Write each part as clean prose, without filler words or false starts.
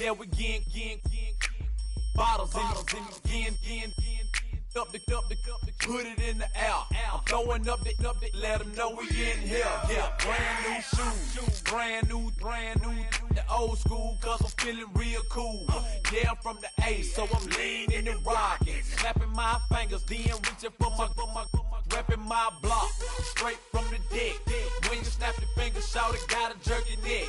Yeah, we getting bottles in again. Up the put it in the air. I'm throwing up the, let them know we in here. Yeah, brand new shoes, brand new. The old school, cause I'm feeling real cool. Yeah, I'm from the A, so I'm leaning and rocking. Snapping my fingers, then reaching for my repping my block. Straight from the deck. When you snap your fingers, shout it, got a jerky neck.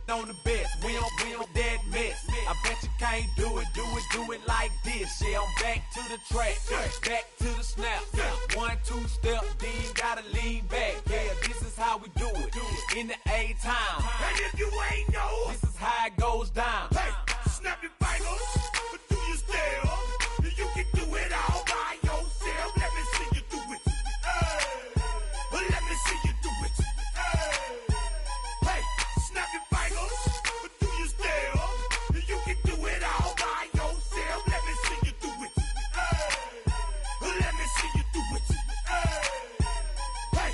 On the best, we don't that mess. I bet you can't do it like this. Yeah, I'm back to the track, back to the snap. 1, 2 step, then gotta lean back. Yeah, this is how we do it in the A-time. And if you ain't know, this is how it goes down. Hey, snap your fingers, but do your step. You can do it all by yourself. Let me see you do it. Hey, let me see you do it. Hey, snap your fingers, but do your step. You can do it all by yourself. Let me see you do it. Let me see you do it. Hey.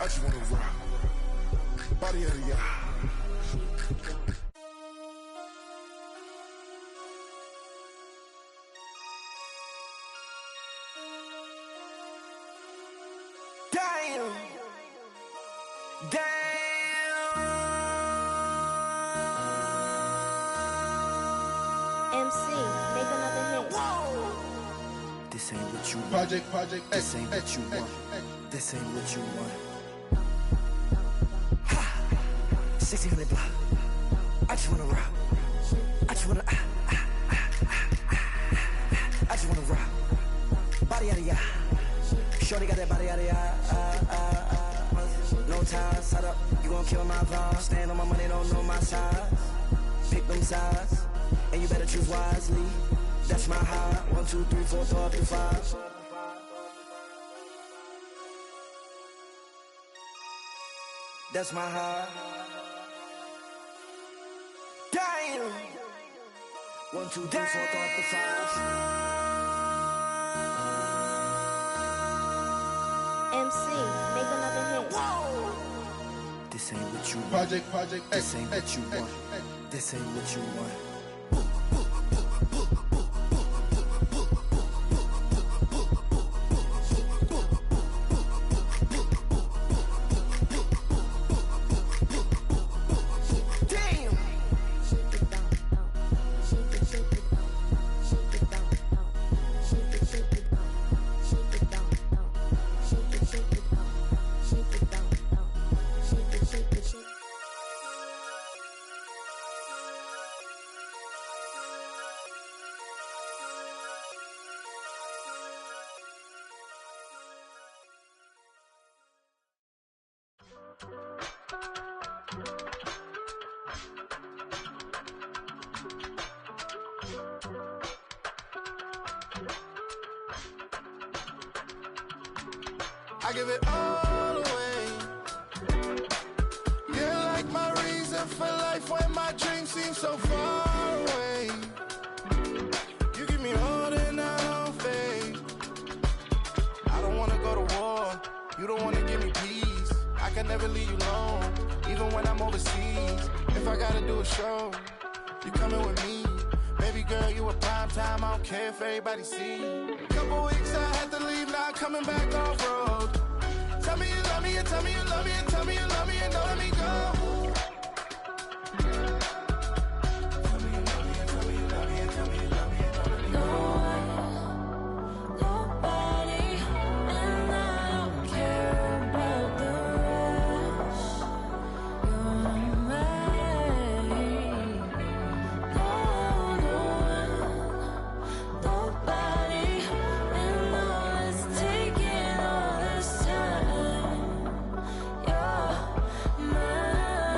I just wanna rock, body of the yard. Damn. MC, make another hit. This ain't what you want. Project This ain't what you want. This ain't what you want. 1600 block. I just wanna rock. I just wanna I just wanna rock. Body out of ya. Shorty got that body out of ya. No ties, side up. You gon' kill my vibe. Stand on my money, don't know my size. Pick them sides, and you better choose wisely. That's my high. 1, 2, 3, 4, 5, 5. That's my high. Damn. 1, 2, 3, 4, 5, 5. MC, make another hit. This ain't what you want. Project This ain't what you want. This ain't what you want. I give it all away. You're like my reason for life when my dreams seem so far away. You give me all that I don't fade. I don't wanna go to war. You don't wanna give me peace. I can never leave you alone, even when I'm overseas. If I gotta do a show, you coming with me. Baby girl, you a prime time. I don't care if everybody see. Couple weeks I had to leave, now coming back off road. Tell me you love me, and tell me you love me, and tell me you love me, and don't let me go. Tell me you love me, and tell me you love me, and tell me you love me, and don't let me go. Nobody, and I don't care about the rest. You're mine. Nobody, and all is taking all this time. You're mine.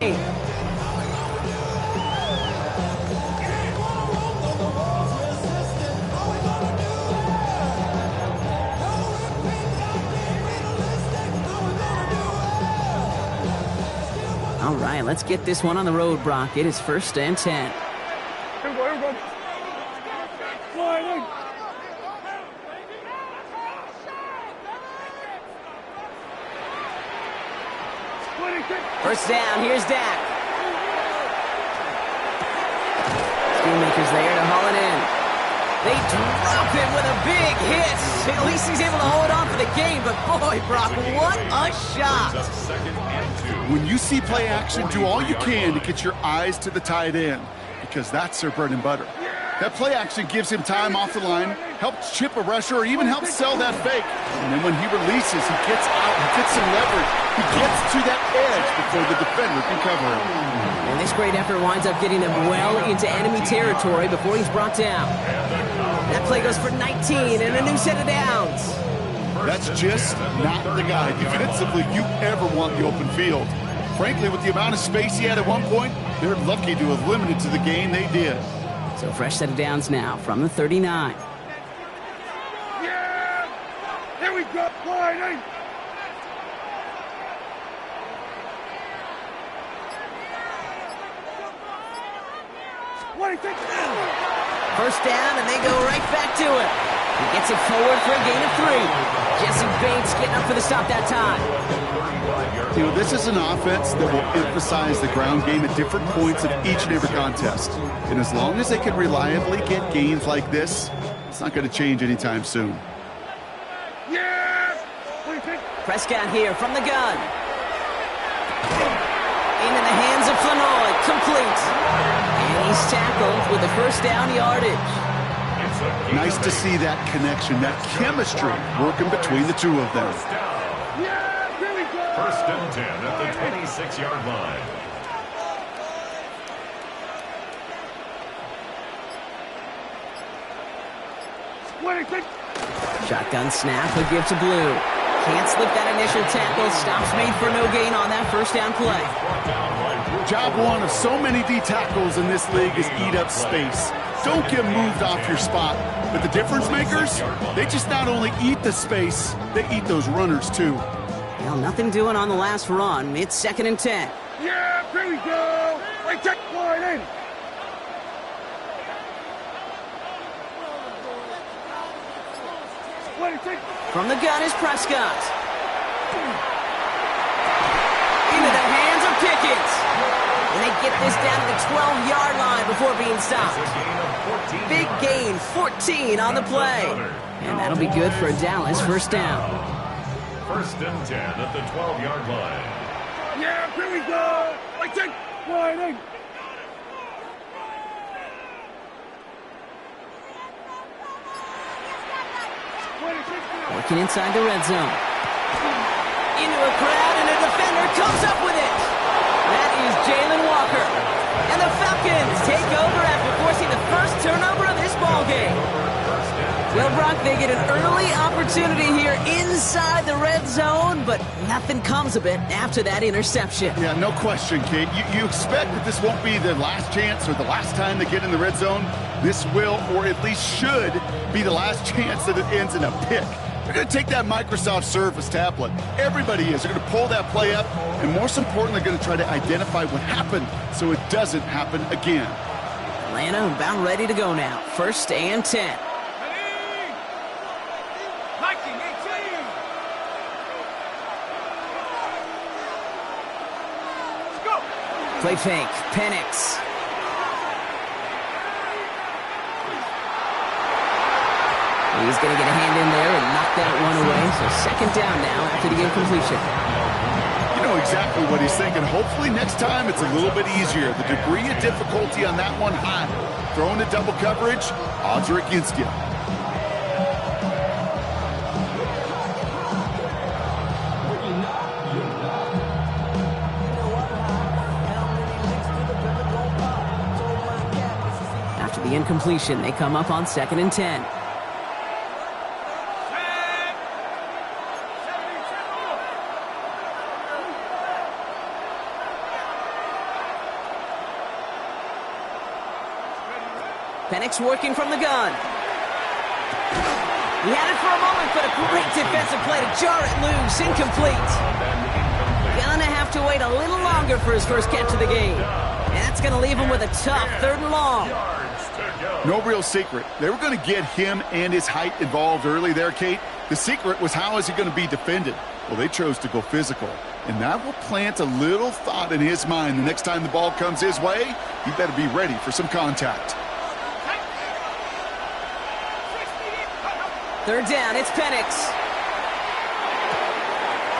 All right, let's get this one on the road, Brock. It is 1st and 10. Here we go, here we go. Flying in. First down, here's Dak. Schoonmaker's there to haul it in. They drop him with a big hit. At least he's able to hold on for the game, but boy, Brock, what a shot. When you see play action, do all you can to get your eyes to the tight end, because that's their bread and butter. That play action gives him time off the line, helps chip a rusher, or even helps sell that fake. And then when he releases, he gets out, he gets some leverage. He gets to that edge before the defender can cover him. And this great effort winds up getting him well into enemy territory before he's brought down. That play goes for 19 and a new set of downs. That's just not the guy defensively you ever want the open field. Frankly, with the amount of space he had at one point, they're lucky to have limited to the game they did. So fresh set of downs now from the 39. Yeah! Here we go, flying in. First down, and they go right back to it. He gets it forward for a gain of 3. Jesse Bates getting up for the stop that time. You know, this is an offense that will emphasize the ground game at different points of each and every contest. And as long as they can reliably get gains like this, it's not going to change anytime soon. Yeah! Prescott here from the gun. Into the hands of Flanoy, complete. And he's tackled with the first down yardage. Nice to see that connection, that chemistry working between the two of them. Yeah, here we go. 1st and 10 at the 26-yard line. Shotgun snap, a give to Blue. Can't slip that initial tackle. Stops made for no gain on that first down play. Job one of so many D tackles in this league is eat up space. Don't get moved off your spot. But the difference makers, they just not only eat the space, they eat those runners too. Well, nothing doing on the last run. It's 2nd and 10. Yeah, here we go. Right check, flying in. From the gun is Prescott. Into the hands of Pickens. And they get this down to the 12-yard line before being stopped. Big gain, 14 on the play. And that'll be good for a Dallas first down. 1st and 10 at the 12-yard line. Yeah, here we go. Right check, flying in. Working inside the red zone. Into a crowd, and a defender comes up with it. That is Jalen Walker. And the Falcons take over after forcing the first turnover of this ballgame. Well, Brock, they get an early opportunity here inside the red zone, but nothing comes of it after that interception. Yeah, no question, Kate. You expect that this won't be the last chance or the last time they get in the red zone. This will, or at least should, be the last chance that it ends in a pick. They're going to take that Microsoft Surface tablet. Everybody is. They're going to pull that play up, and most importantly, they're going to try to identify what happened so it doesn't happen again. Atlanta about ready to go now. 1st and 10. Play fake, Penix. He's going to get a hand in there and knock that one away. So 2nd down now after the incompletion. You know exactly what he's thinking. Hopefully next time it's a little bit easier. The degree of difficulty on that one high. Throwing to double coverage, odds are against you. After the incompletion, they come up on 2nd and 10. Penix working from the gun. He had it for a moment, but a great defensive play to jar it loose. Incomplete. Gonna have to wait a little longer for his first catch of the game. And that's gonna leave him with a tough 3rd and long. No real secret. They were going to get him and his height involved early there, Kate. The secret was, how is he going to be defended? Well, they chose to go physical. And that will plant a little thought in his mind. The next time the ball comes his way, he better be ready for some contact. 3rd down, it's Penix.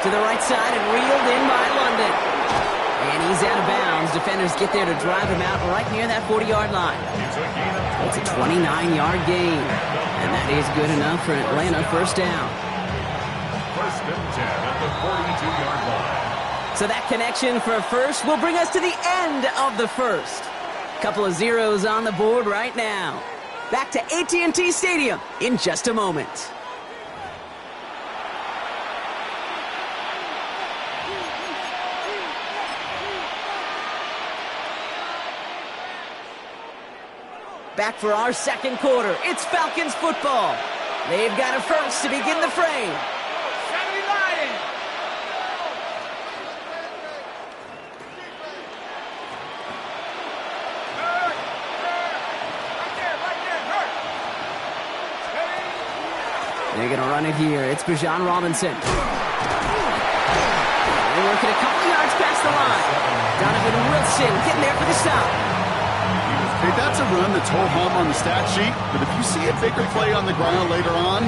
To the right side and reeled in by London. And he's out of bounds. Defenders get there to drive him out right near that 40-yard line. It's a 29-yard gain. And that is good enough for Atlanta. 1st down. 1st and 10 at the 42-yard line. So that connection for a first will bring us to the end of the first. Couple of zeros on the board right now. Back to AT&T Stadium in just a moment. Back for our 2nd quarter. It's Falcons football. They've got a first to begin the frame. They're going to run it here. It's Bijan Robinson. They're working a couple yards past the line. Donovan Wilson getting there for the stop. Hey, that's a run that's ho-hum on the stat sheet, but if you see a bigger play on the ground later on,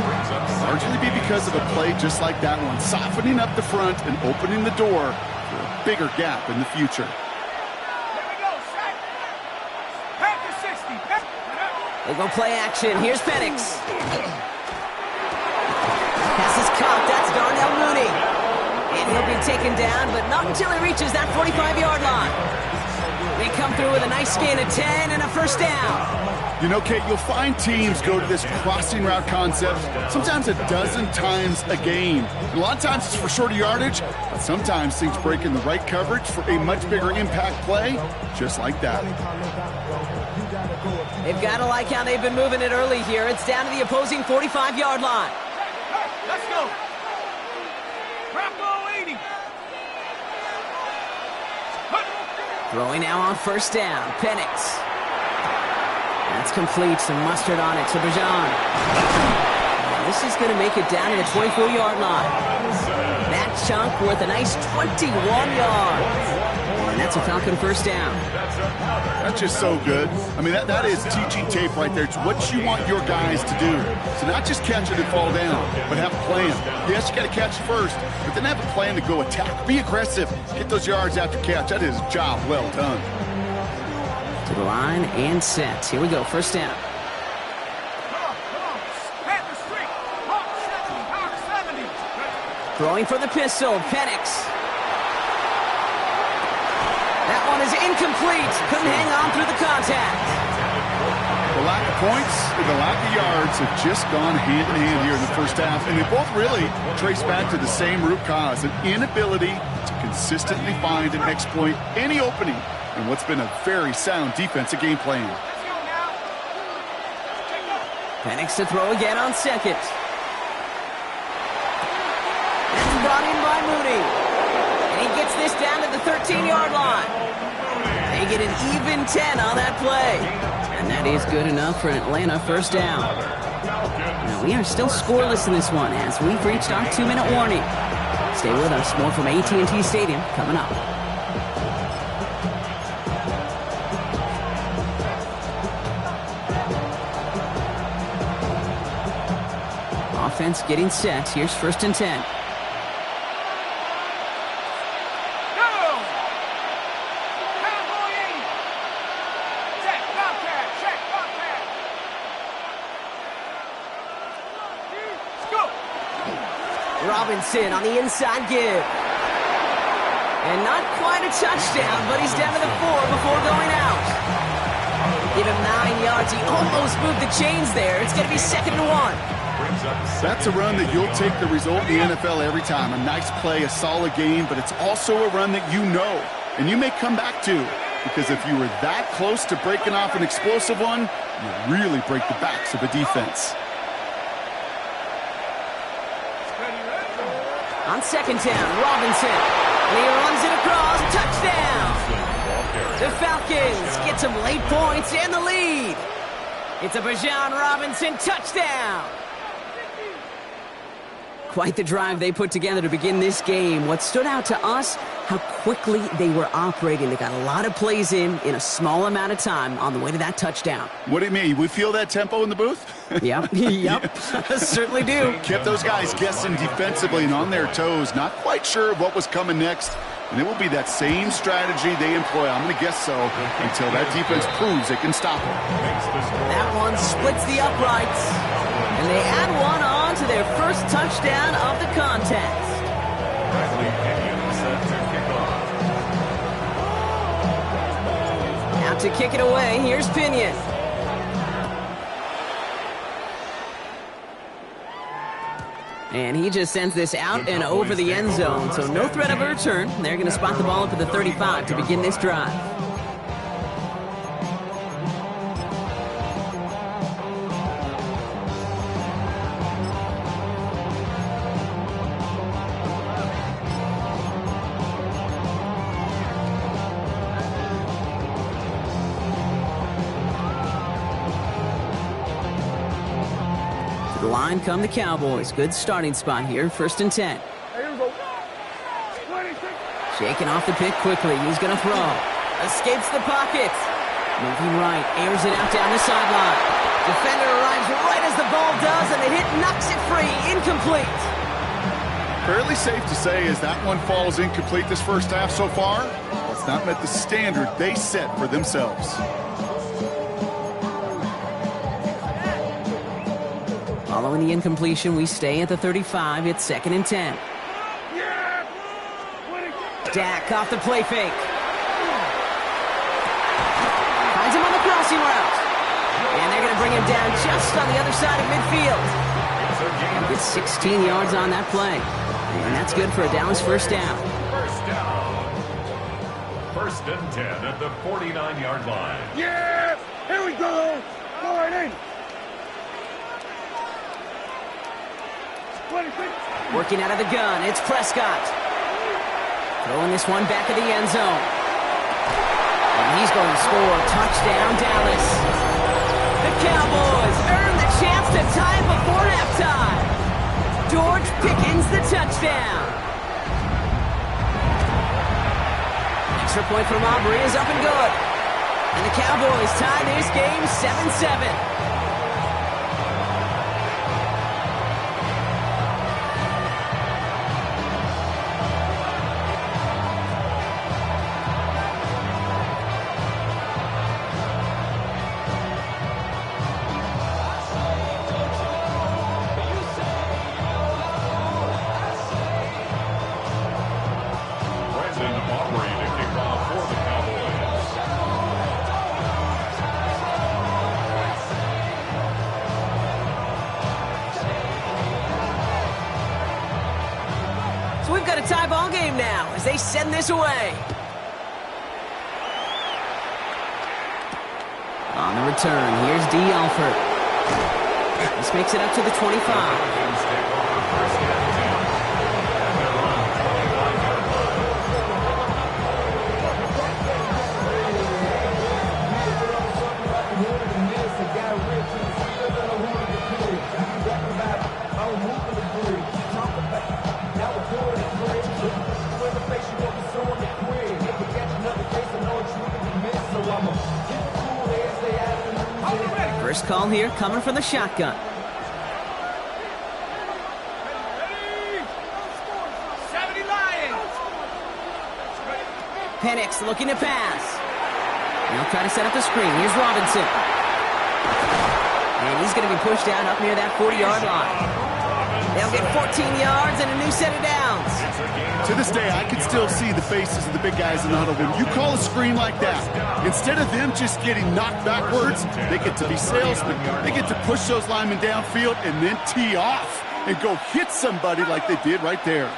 largely be because of a play just like that one, softening up the front and opening the door for a bigger gap in the future. They go play action. Here's Penix. Pass is caught. That's Darnell Mooney. And he'll be taken down, but not until he reaches that 45-yard line. They come through with a nice gain of 10 and a 1st down. You know, Kate, you'll find teams go to this crossing route concept sometimes a dozen times a game. And a lot of times it's for shorter yardage, but sometimes things break in the right coverage for a much bigger impact play, just like that. They've got to like how they've been moving it early here. It's down to the opposing 45-yard line. Let's go. Bravo 80. Throwing now on 1st down. Penix. That's complete. Some mustard on it to Bijan. This is going to make it down to the 24-yard line. That chunk worth a nice 21 yards. And that's a Falcon 1st down. That's just so good. I mean, that is teaching tape right there. It's what you want your guys to do. So not just catch it and fall down, but have a plan. Yes, you got to catch first, but then have a plan to go attack. Be aggressive. Get those yards after catch. That is a job well done. To the line and set. Here we go. 1st down. Throwing for the pistol. Penix. That one is incomplete. Couldn't hang on through the contact. The lack of points and the lack of yards have just gone hand in hand here in the 1st half, and they both really trace back to the same root cause, an inability to consistently find and exploit any opening in what's been a very sound defensive game plan. Penix to throw again on 2nd. That's brought in by Mooney. And he gets this down to the 13-yard line. They get an even 10 on that play. And that is good enough for an Atlanta 1st down. Now, we are still scoreless in this one as we've reached our 2-minute warning. Stay with us. More from AT&T Stadium coming up. Offense getting set. Here's 1st and 10. Robinson on the inside give. And not quite a touchdown, but he's down to the 4 before going out. Give him 9 yards. He almost moved the chains there. It's going to be 2nd and 1. That's a run that you'll take the result in the NFL every time. A nice play, a solid game, but it's also a run that you know and you may come back to. because if you were that close to breaking off an explosive one, you really break the backs of a defense. On second down, Robinson. And he runs it across. Touchdown! The Falcons get some late points and the lead. It's a Bijan Robinson touchdown. Quite the drive they put together to begin this game. What stood out to us, how quickly they were operating. They got a lot of plays in a small amount of time on the way to that touchdown. What do you mean? We feel that tempo in the booth? Yep. Certainly do. Kept those guys guessing defensively and on their toes, not quite sure of what was coming next. And it will be that same strategy they employ, I'm going to guess so, until that defense proves they can stop them. That one splits the uprights. And they add one on to their first touchdown of the contest. Out to kick it away, here's Pinion. And he just sends this out and over the end zone, so no threat of a return. They're going to spot the ball up at the 35 to begin this drive. The line come the Cowboys. Good starting spot here. 1st and 10. Shaking off the pick quickly. He's going to throw. Escapes the pocket. Moving right. Airs it out down the sideline. Defender arrives right as the ball does, and the hit knocks it free. Incomplete. Fairly safe to say as that one falls incomplete this first half so far, it's not met the standard they set for themselves. Following the incompletion, we stay at the 35. It's 2nd and 10. Dak off the play fake. Finds him on the crossing route. And they're going to bring him down just on the other side of midfield. Gets 16 yards on that play. And that's good for a Dallas first down. First down. 1st and 10 at the 49-yard line. Yeah! Here we go! Go right in! Working out of the gun, it's Prescott. Throwing this one back of the end zone. And he's going to score. Touchdown, Dallas. The Cowboys earn the chance to tie it before halftime. George Pickens, the touchdown. Extra point from Aubrey is up and good. And the Cowboys tie this game 7-7. Tie ball game now as they send this away. On the return, here's D. Alford. This makes it up to the 25. First call here coming from the shotgun. Penix looking to pass. They'll try to set up the screen. Here's Robinson. And he's going to be pushed out up near that 40-yard line. They'll get 14 yards and a new set of downs. To this day, I can still see the faces of the big guys in the huddle. When you call a screen like that, instead of them just getting knocked backwards, they get to be salesmen. They get to push those linemen downfield and then tee off and go hit somebody like they did right there.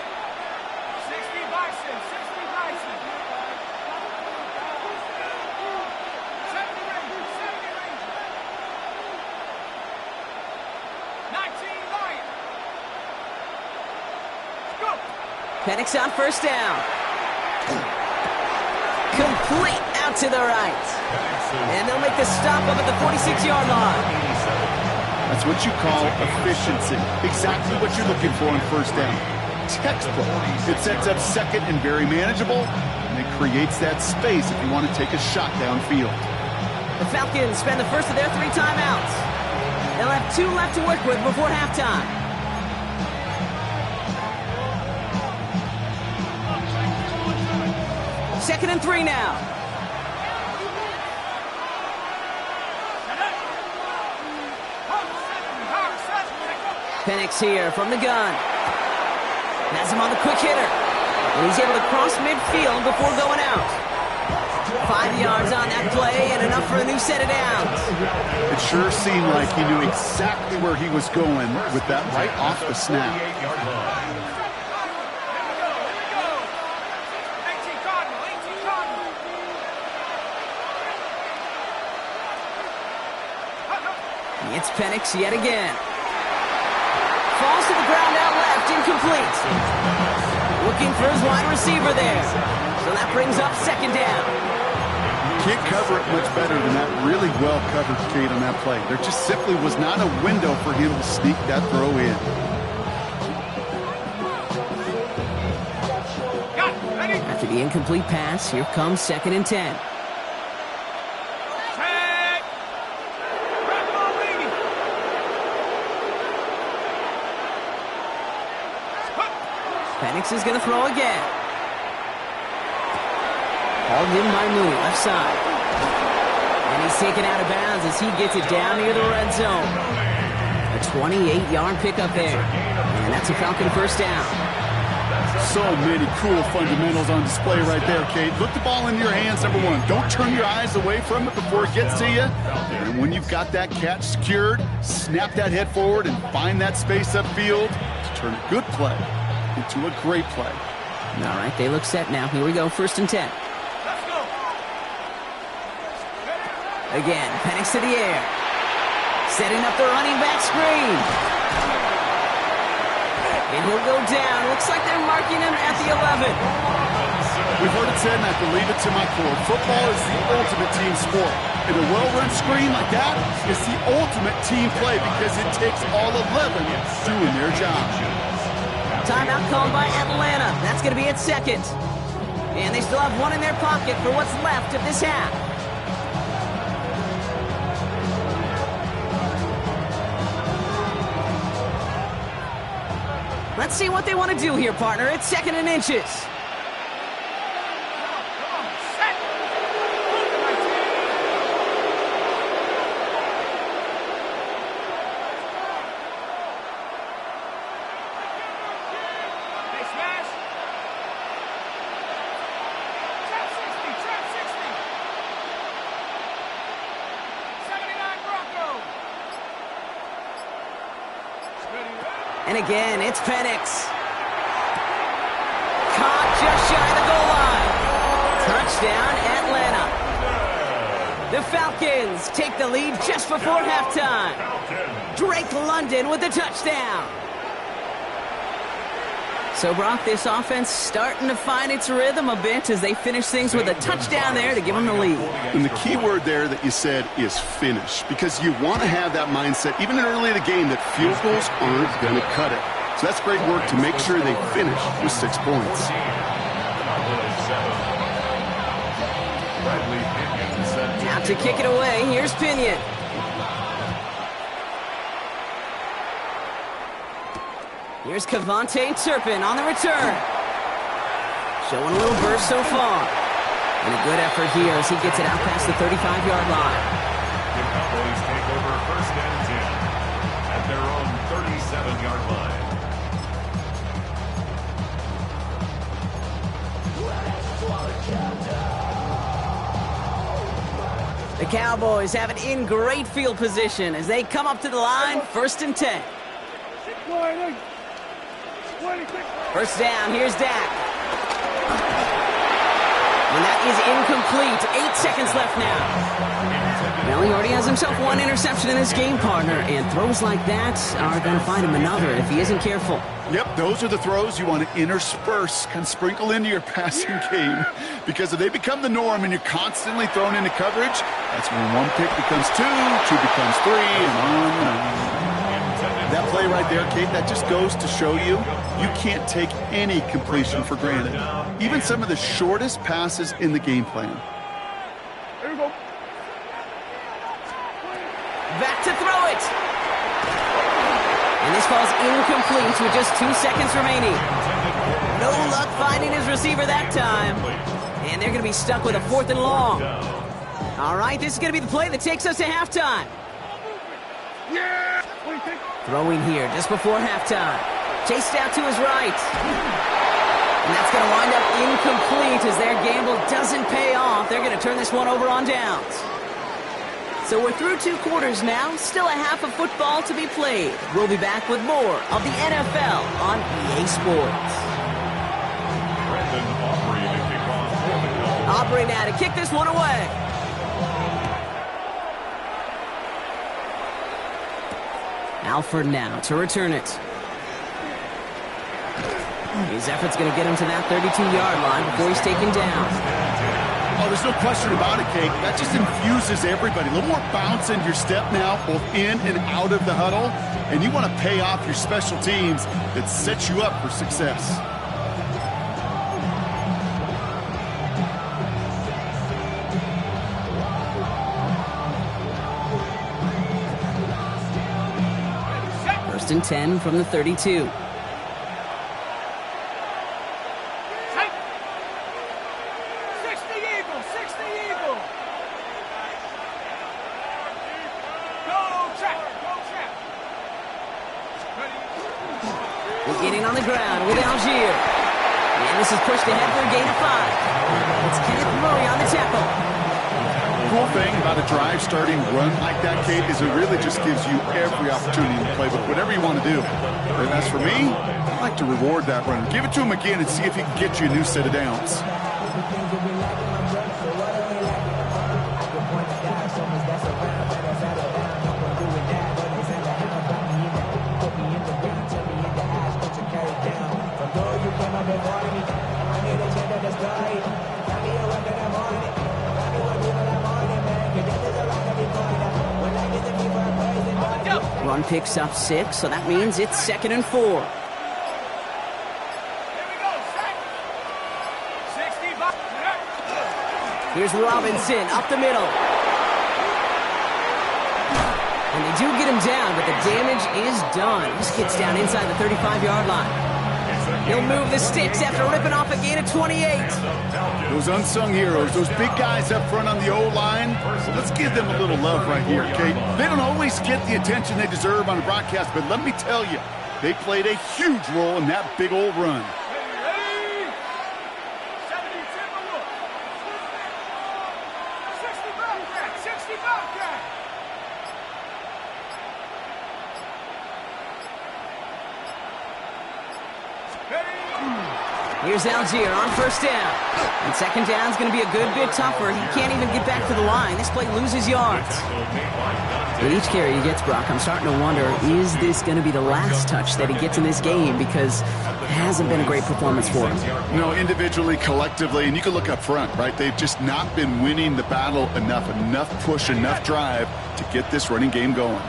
Penix on first down. Complete out to the right. And they'll make the stop up at the 46-yard line. That's what you call efficiency. Exactly what you're looking for on first down. Textbook. It sets up second and very manageable, and it creates that space if you want to take a shot downfield. The Falcons spend the first of their 3 timeouts. They'll have 2 left to work with before halftime. Second and 3 now. Penix here from the gun. Has him on the quick hitter. And he's able to cross midfield before going out. 5 yards on that play and enough for a new set of downs. It sure seemed like he knew exactly where he was going with that right off the snap. It's Penix yet again. Falls to the ground out left, incomplete. Looking for his wide receiver there. So that brings up second down. Can't cover it much better than that. Really well covered, Kate, on that play. There just simply was not a window for him to sneak that throw in. After the incomplete pass, here comes second and 10. Penix is going to throw again. Hauled in by Mooney, left side. And he's taken out of bounds as he gets it down near the red zone. A 28-yard pickup there. And that's a Falcon first down. So many cool fundamentals on display right there, Kate. Look the ball in your hands, number one. Don't turn your eyes away from it before it gets to you. And when you've got that catch secured, snap that head forward and find that space upfield to turn a good play into a great play. All right, they look set now. Here we go, first and 10. Let's go. Again, Penix to the air. Setting up the running back screen. And he'll go down. Looks like they're marking him at the 11. We've heard it said, and I believe it to my core. Football is the ultimate team sport. And a well-run screen like that is the ultimate team play because it takes all 11 doing their job. Timeout called by Atlanta. That's going to be its second. And they still have 1 in their pocket for what's left of this half. Let's see what they want to do here, partner. It's second and inches. And again, it's Penix. Caught just shy of the goal line. Touchdown, Atlanta. The Falcons take the lead just before halftime. Drake London with the touchdown. So, Brock, this offense starting to find its rhythm a bit as they finish things with a touchdown there to give them the lead. And the key word there that you said is finish, because you want to have that mindset, even early in the game, that field goals aren't going to cut it. So that's great work to make sure they finish with 6 points. Now to kick it away, here's Pinion. Here's Kavontae Turpin on the return. Showing a little burst so far. And a good effort here as he gets it out past the 35-yard line. The Cowboys take over first and 10 at their own 37-yard line. The Cowboys have it in great field position as they come up to the line, first and 10. First down, here's Dak. And that is incomplete. 8 seconds left now. Well, he already has himself one interception in this game, partner, and throws like that are going to find him another if he isn't careful. Yep, those are the throws you want to intersperse, kind of sprinkle into your passing game, because if they become the norm and you're constantly thrown into coverage, that's when one pick becomes two becomes three, and on and on. That play right there, Kate, that just goes to show you can't take any completion for granted. Even some of the shortest passes in the game plan. Here we go. Back to throw it. And this ball's incomplete with just 2 seconds remaining. No luck finding his receiver that time. And they're going to be stuck with a 4th and long. All right, this is going to be the play that takes us to halftime. Yeah! What do you think? Throwing here just before halftime. Chased out to his right. And that's going to wind up incomplete as their gamble doesn't pay off. They're going to turn this one over on downs. So we're through 2 quarters now. Still a half of football to be played. We'll be back with more of the NFL on EA Sports. Aubrey now to kick this one away. Alford now to return it. His effort's going to get him to that 32-yard line before he's taken down. Oh, there's no question about it, Kate. That just infuses everybody. A little more bounce in your step now, both in and out of the huddle. And you want to pay off your special teams that sets you up for success. First and 10 from the 32. Beginning on the ground with Algier. And this is pushed ahead for a gain of 5. It's Kenneth Murray on the tackle. Cool thing about a drive starting run like that, Kate, is it really just gives you every opportunity to play with whatever you want to do. And as for me, I like to reward that run. Give it to him again and see if he can get you a new set of downs. Run picks up 6, so that means it's 2nd and 4. Here's Robinson up the middle. And they do get him down, but the damage is done. This gets down inside the 35-yard line. He'll move the sticks after ripping off a gain of 28. Those unsung heroes, those big guys up front on the O-line, let's give them a little love right here, Kate. They don't always get the attention they deserve on a broadcast, but let me tell you, they played a huge role in that big old run. Here's Algier on first down. And second down's going to be a good bit tougher. He can't even get back to the line. This play loses yards. With each carry he gets, Brock, I'm starting to wonder, is this going to be the last touch that he gets in this game? Because it hasn't been a great performance for him. You know, individually, collectively, and you can look up front, right? They've just not been winning the battle enough push, enough drive to get this running game going.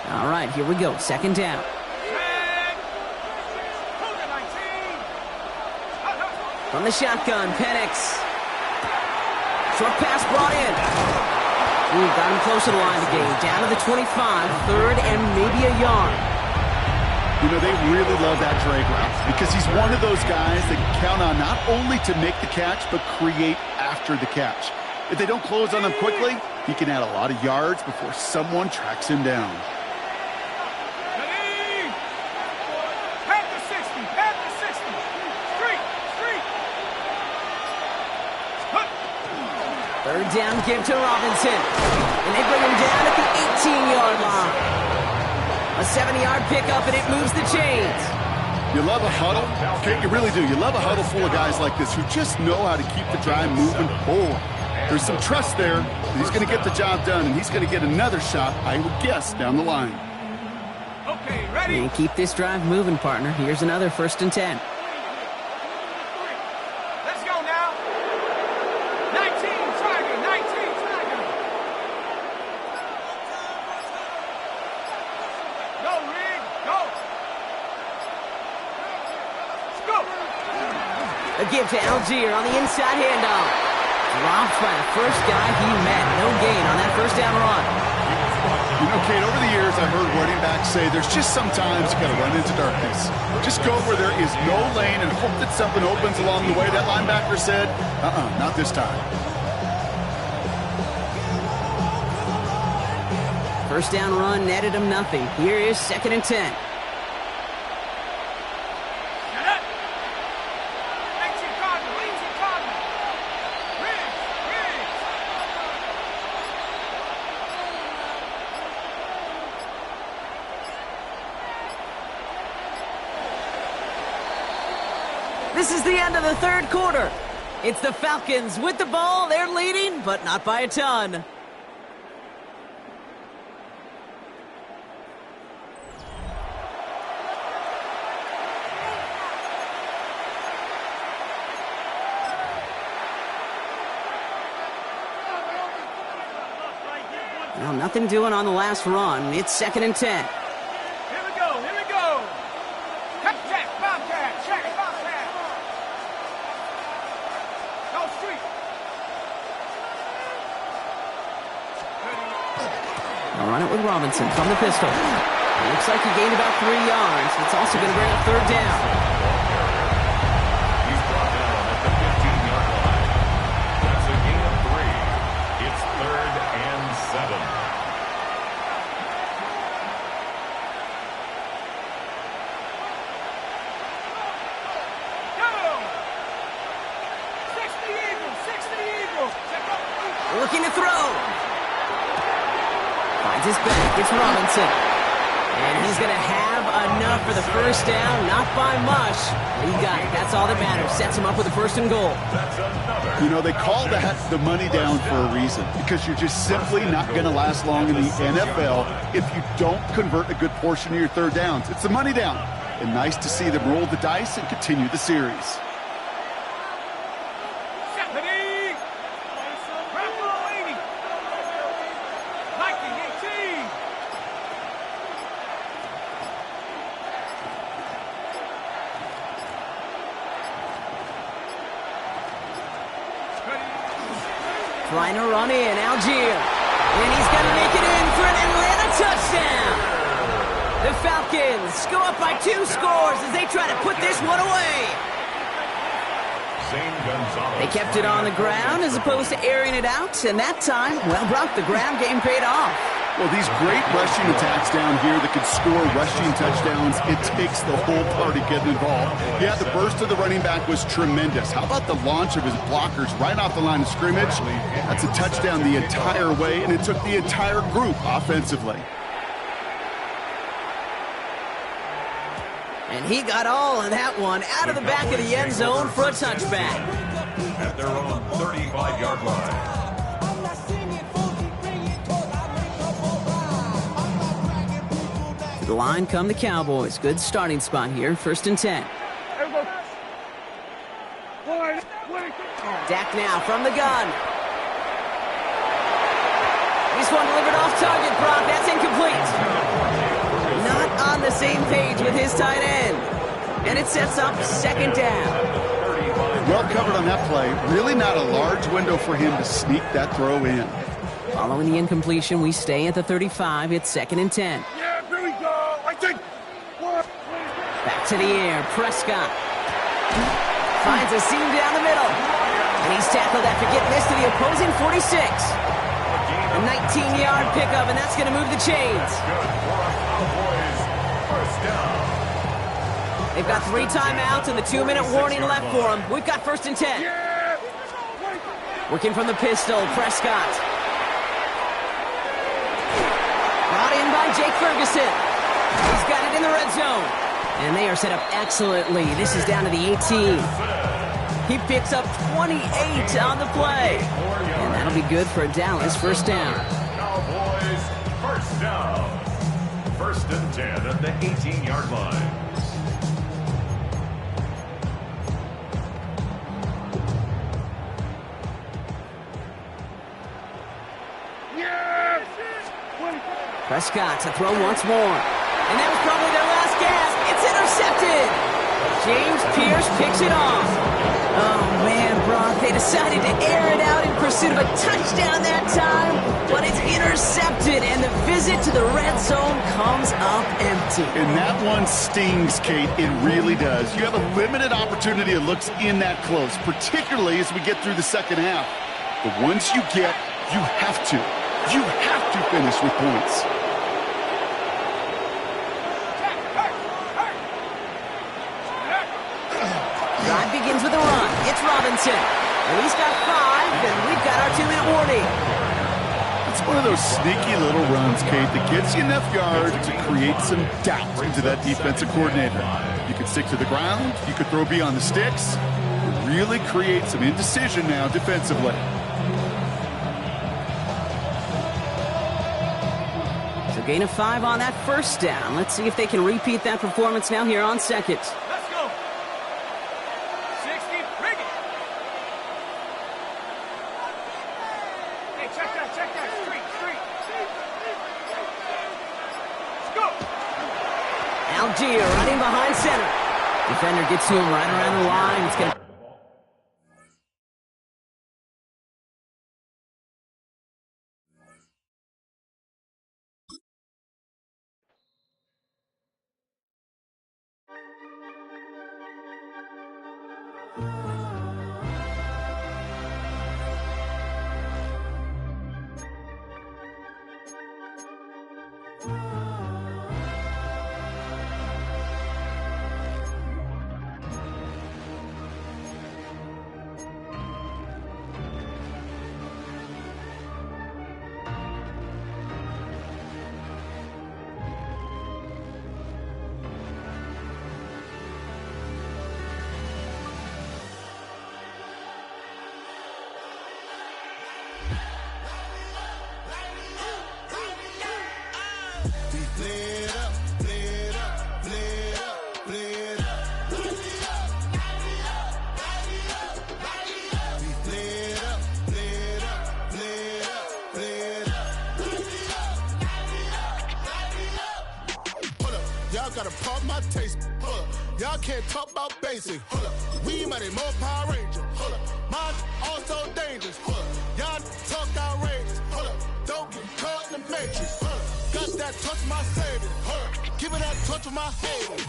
All right, here we go. Second down. From the shotgun, Penix. Short pass brought in. Ooh, got him close to the line of the game. Down to the 25, 3rd and maybe a yard. You know, they really love that drag route because he's one of those guys that count on not only to make the catch, but create after the catch. If they don't close on him quickly, he can add a lot of yards before someone tracks him down. Third down give to Robinson. And they bring him down at the 18-yard line. A 70-yard pickup, and it moves the chains. You love a huddle? Okay, you really do. You love a huddle full of guys like this who just know how to keep the drive moving forward. There's some trust there that he's going to get the job done, and he's going to get another shot, I would guess, down the line. Okay, ready? And keep this drive moving, partner. Here's another 1st and 10. Let's go now. 19, Tiger, 19, Tiger. Go, Rig, go. Let's go. A give to Algier on the inside handoff. Dropped by the first guy he met. No gain on that first down run. You know, Kate, over the years, I've heard running backs say there's just sometimes you got to run into darkness. Just go where there is no lane and hope that something opens along the way. That linebacker said, not this time. First down run netted him nothing. Here is 2nd and 10. This is the end of the 3rd quarter. It's the Falcons with the ball. They're leading, but not by a ton. Well, nothing doing on the last run. It's 2nd and 10. Here we go, here we go. Cut check, Bobcat, check, Bobcat. Go street. I'll run it with Robinson from the pistol. It looks like he gained about 3 yards. It's also going to bring up 3rd down. He's brought down at the 15-yard line. That's a gain of 3. It's 3rd and 7. Looking to throw. Finds his back. It's Robinson. And he's going to have enough for the first down. Not by much. He got it. That's all that matters. Sets him up with a 1st and goal. You know, they call that the money down for a reason, because you're just simply not going to last long in the NFL if you don't convert a good portion of your 3rd downs. It's the money down. And nice to see them roll the dice and continue the series. Trying to run in, Algier. And he's going to make it in for an Atlanta touchdown. The Falcons go up by 2 scores as they try to put this one away. They kept it on the ground as opposed to airing it out. And that time, well, Brock, the ground game paid off. Well, these great rushing attacks down here that could score rushing touchdowns, it takes the whole party getting involved. Yeah, the burst of the running back was tremendous. How about the launch of his blockers right off the line of scrimmage? That's a touchdown the entire way, and it took the entire group offensively. And he got all of that one out of the back of the end zone for a touchback. At their own 35-yard line. To the line come the Cowboys. Good starting spot here. 1st and 10. Dak now from the gun. This one delivered off target, Brock. That's incomplete. Not on the same page with his tight end. And it sets up 2nd down. Well covered on that play. Really not a large window for him to sneak that throw in. Following the incompletion, we stay at the 35. It's 2nd and 10. Yeah, here we go. Back to the air. Prescott finds a seam down the middle. And he's tackled after getting this to the opposing 46. A 19-yard pickup, and that's going to move the chains. They've got 3 timeouts and the 2-minute warning left for them. We've got 1st and 10. Working from the pistol, Prescott. Brought in by Jake Ferguson. He's got it in the red zone. And they are set up excellently. This is down to the 18. He picks up 28 on the play. And that'll be good for a Dallas first down. Cowboys first down. 1st and 10 at the 18-yard line. Prescott to throw once more. And that was probably their last gasp. It's intercepted. James Pierce picks it off. Oh, man, Brock, they decided to air it out in pursuit of a touchdown that time, but it's intercepted, and the visit to the red zone comes up empty. And that one stings, Kate. It really does. You have a limited opportunity that looks in that close, particularly as we get through the second half. But once you get, you have to. You have to finish with points. Drive begins with a run. It's Robinson. And he's got 5, and we've got our 2-minute warning. It's one of those sneaky little runs, Kate, that gets you enough yards to create some doubt into that defensive coordinator. You could stick to the ground. You could throw beyond the sticks. Really create some indecision now defensively. So gain of 5 on that first down. Let's see if they can repeat that performance now here on second. Let's go. 60, bring it. Hey, check that. Street. Let's go. Algier running behind center. Defender gets to him right around the line. It's going to... Y'all gotta pump my taste. Hold up. Y'all can't talk about basic. Hold up. We might more Power Ranger. Hold up. Mine also dangerous. Hold up. Y'all talk outrageous. Hold up. Don't get caught in the matrix. Hold up. Got that touch my savior. Hold up. Give it that touch with my haters.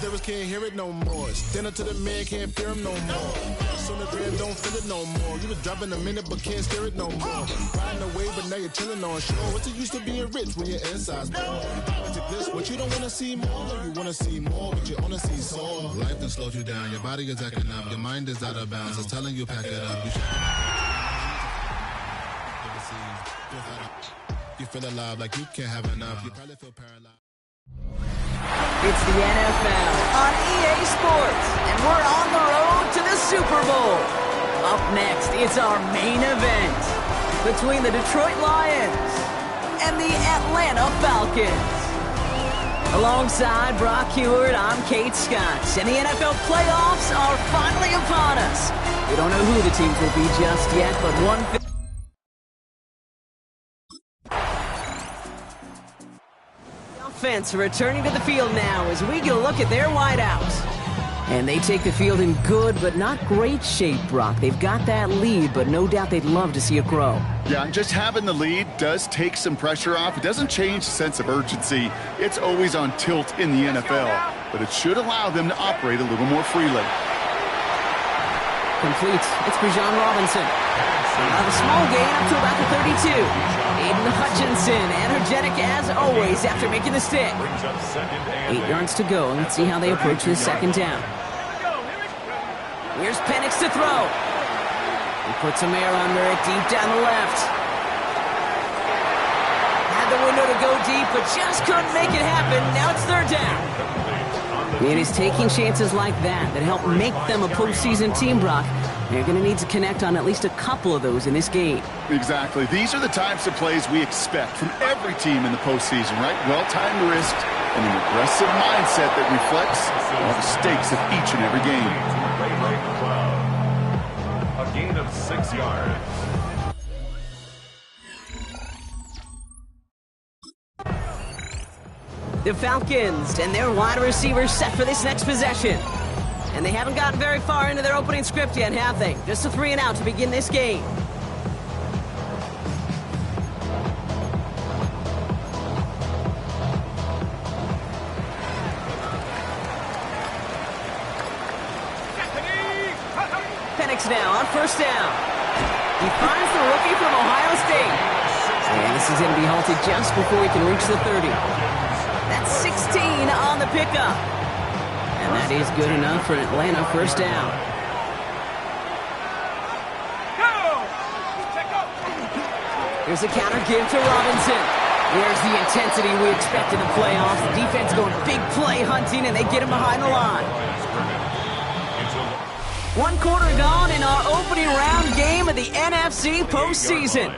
Devils can't hear it no more. Stand up to the man, can't fear him no more. Soon as then don't feel it no more. You was dropping a minute but can't steer it no more. Riding away but now you're chilling on shore. What's it used to being rich when your inside's poor? This, what you don't wanna see more, you wanna see more, but you wanna see soul. Life done slowed you down, your body is acting up, your mind is out of bounds. It's telling you pack it up. You feel alive like you can't have enough. You probably feel paralyzed. It's the NFL on EA Sports, and we're on the road to the Super Bowl. Up next, it's our main event between the Detroit Lions and the Atlanta Falcons. Alongside Brock Heward, I'm Kate Scott, and the NFL playoffs are finally upon us. We don't know who the teams will be just yet, but one thing... Offense returning to the field now as we get a look at their wideouts. And they take the field in good but not great shape, Brock. They've got that lead, but no doubt they'd love to see it grow. Yeah, just having the lead does take some pressure off. It doesn't change the sense of urgency. It's always on tilt in the NFL, but it should allow them to operate a little more freely. Complete. It's Bijan Robinson. A small gain up to about the 32. Aiden Hutchinson, energetic as always after making the stick. 8 yards to go. Let's see how they approach this second down. Here's Penix to throw. He puts some air under it deep down the left. Had the window to go deep, but just couldn't make it happen. Now it's third down. It is taking chances like that that help make them a postseason team, Brock. They're going to need to connect on at least a couple of those in this game. Exactly. These are the types of plays we expect from every team in the postseason, right? Well-timed risk and an aggressive mindset that reflects all the stakes of each and every game. A gain of 6 yards. The Falcons and their wide receivers set for this next possession. And they haven't gotten very far into their opening script yet, have they? Just a 3 and out to begin this game. Penix now on first down. He finds the rookie from Ohio State. And this is going to be halted just before he can reach the 30. That's 16 on the pickup. And that is good enough for an Atlanta first down. Here's a counter give to Robinson. There's the intensity we expect in the playoffs. The defense going big play hunting, and they get him behind the line. 1 quarter gone in our opening round game of the NFC postseason.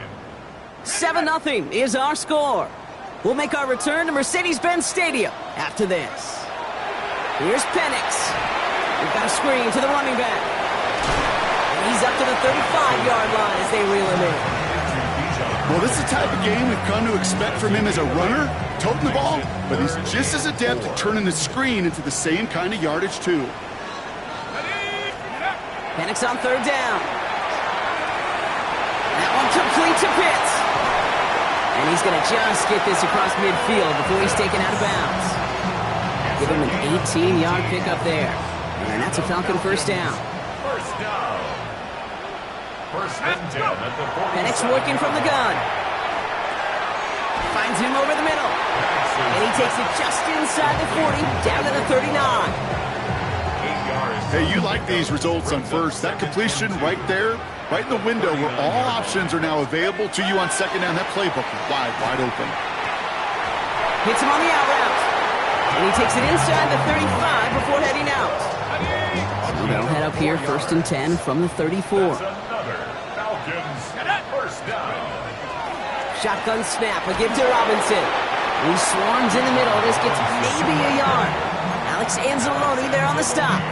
7-0 is our score. We'll make our return to Mercedes-Benz Stadium after this. Here's Penix. We've got a screen to the running back. And he's up to the 35-yard line as they reel him in. Well, this is the type of game we've come to expect from him as a runner, toting the ball, but he's just as adept at turning the screen into the same kind of yardage, too. Penix on 3rd down. That one complete to Pitts. And he's going to just get this across midfield before he's taken out of bounds. Give him an 18-yard pickup there. And that's a Falcon first down. First down. First and 10 at the 40. Penix working from the gun. Finds him over the middle. And he takes it just inside the 40, down to the 39. 8 yards. Hey, you like these results on first. That completion right there, right in the window where all options are now available to you on second down. That playbook is wide open. Hits him on the out route. And he takes it inside the 35 before heading out. So they'll head up here, 1st and 10 from the 34. That's another Falcons first down. Shotgun snap, a give to Robinson. He swarms in the middle. This gets maybe a yard. Alex Anzalone there on the stop.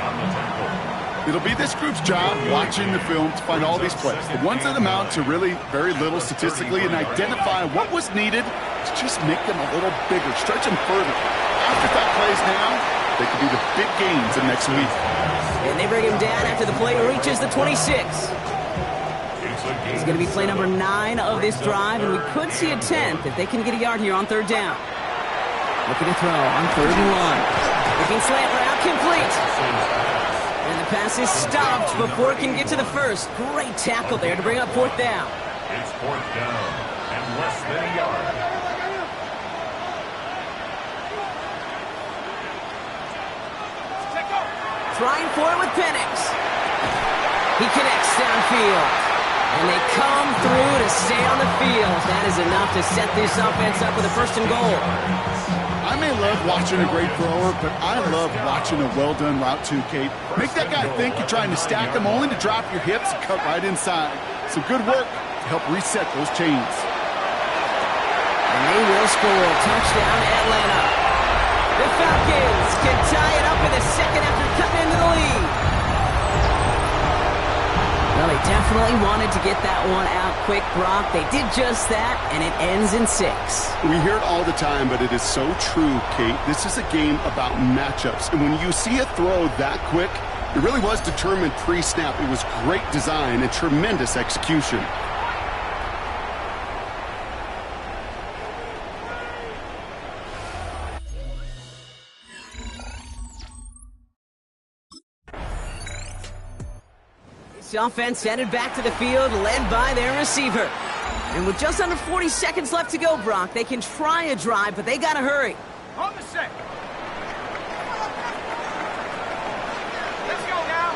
It'll be this group's job watching the film to find all these plays, the ones that amount to really very little statistically, and identify what was needed to just make them a little bigger, stretch them further. After-thought plays now, they could be the big gains in next week. And they bring him down after the play reaches the 26. It's going to be play number 9 of this drive, and we could see a 10th if they can get a yard here on 3rd down. Looking to throw on 3rd and 1. Looking slant route, complete. And the pass is stopped before it can get to the first. Great tackle there to bring up 4th down. It's 4th down and less than a yard. Trying for it with Penix. He connects downfield. And they come through to stay on the field. That is enough to set this offense up with a 1st and goal. I may love watching a great thrower, but I love watching a well-done route too, Kate. Make that guy think you're trying to stack them only to drop your hips and cut right inside. Some good work to help reset those chains. And they will score. Touchdown, Atlanta. The Falcons can tie it up in the second after cutting into the lead. Well, they definitely wanted to get that one out quick, Brock. They did just that, and it ends in 6. We hear it all the time, but it is so true, Kate. This is a game about matchups, and when you see a throw that quick, it really was determined pre-snap. It was great design and tremendous execution. This offense headed back to the field, led by their receiver. And with just under 40 seconds left to go, Brock, they can try a drive, but they got to hurry. On the set. Let's go now.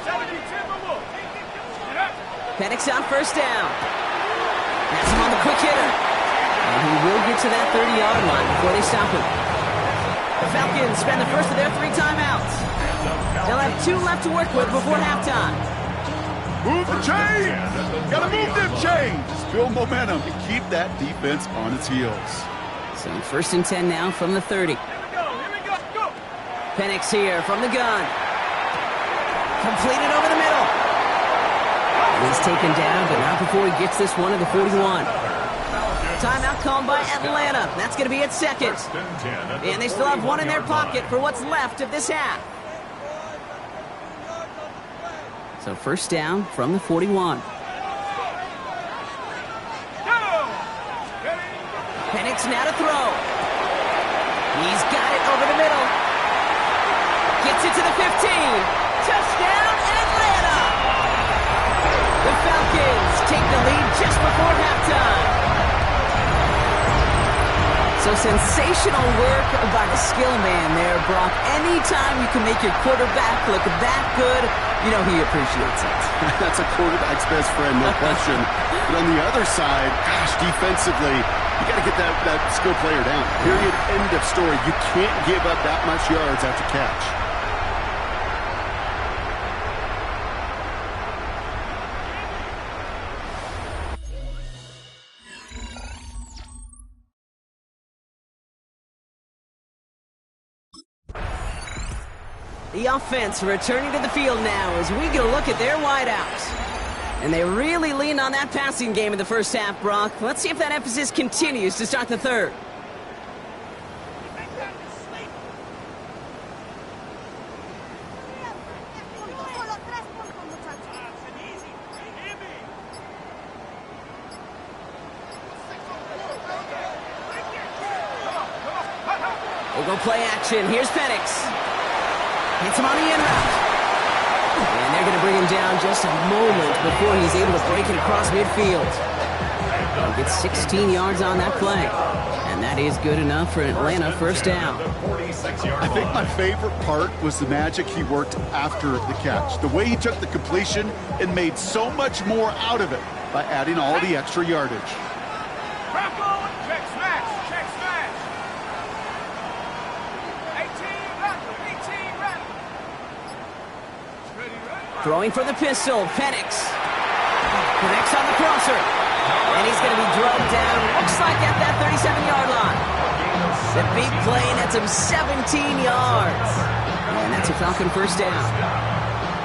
70 Timberwolves. Penix on 1st down. That's him on the quick hitter. And he will get to that 30-yard line before they stop him. The Falcons spend the first of their 3 timeouts. They'll have 2 left to work with before halftime. Move the chains! Gotta move them chains! Build momentum and keep that defense on its heels. So first and 10 now from the 30. Here we go. Penix here from the gun. Completed over the middle. He's taken down, but not before he gets this one at the 41. Timeout called by Atlanta. That's going to be at second. And they still have 1 in their pocket for what's left of this half. So first down from the 41. Penix now to throw. He's got it over the middle. Gets it to the 15. Touchdown, Atlanta! The Falcons take the lead just before halftime. So sensational work by the skill man there, Brock. Anytime you can make your quarterback look that good, you know he appreciates it. That's a quarterback's best friend, no question. But on the other side, gosh, defensively, you got to get that skill player down. Period, end of story. You can't give up that much yards after catch. The offense returning to the field now as we get a look at their wideouts. And they really leaned on that passing game in the first half, Brock. Let's see if that emphasis continues to start the third. We'll go play action. Here's Penix. Hits him on the in route. And they're going to bring him down just a moment before he's able to break it across midfield. He'll get 16 yards on that play. And that is good enough for Atlanta first down. I think my favorite part was the magic he worked after the catch. The way he took the completion and made so much more out of it by adding all the extra yardage. Check smash. Throwing for the pistol, Penix. Connects on the crosser. And he's going to be drugged down, looks like at that 37-yard line. The big play nets him 17 yards. And that's a Falcon first down.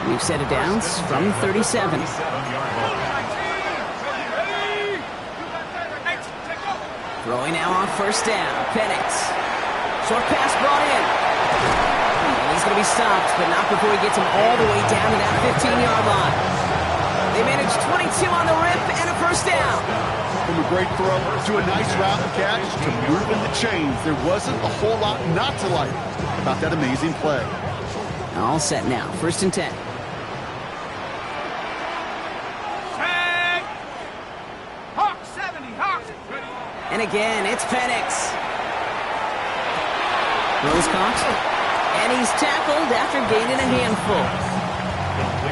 We've set it down from 37. Throwing now on first down, Penix. Short pass brought in. And he's going to be stopped, but not before he gets him all the way down to that 15-yard line. They managed 22 on the rip and a first down. From a great throw to a nice route and catch to moving the chains, there wasn't a whole lot not to like about that amazing play. All set now, first and 10. Hawk 70, Hawk. And again, it's Penix. Throws caught. And he's tackled after gaining a handful.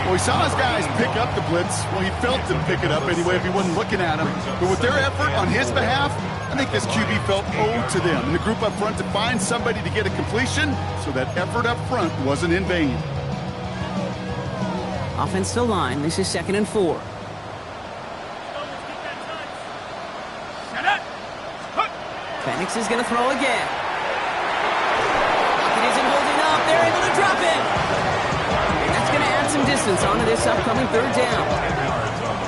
Well, he saw his guys pick up the blitz. Well, he felt them pick it up anyway if he wasn't looking at him. But with their effort on his behalf, I think this QB felt owed to them. And the group up front to find somebody to get a completion, so that effort up front wasn't in vain. Offense to line. This is 2nd and 4. Penix is going to throw again. It isn't holding up. They're able to drop it. And that's going to add some distance onto this upcoming third down.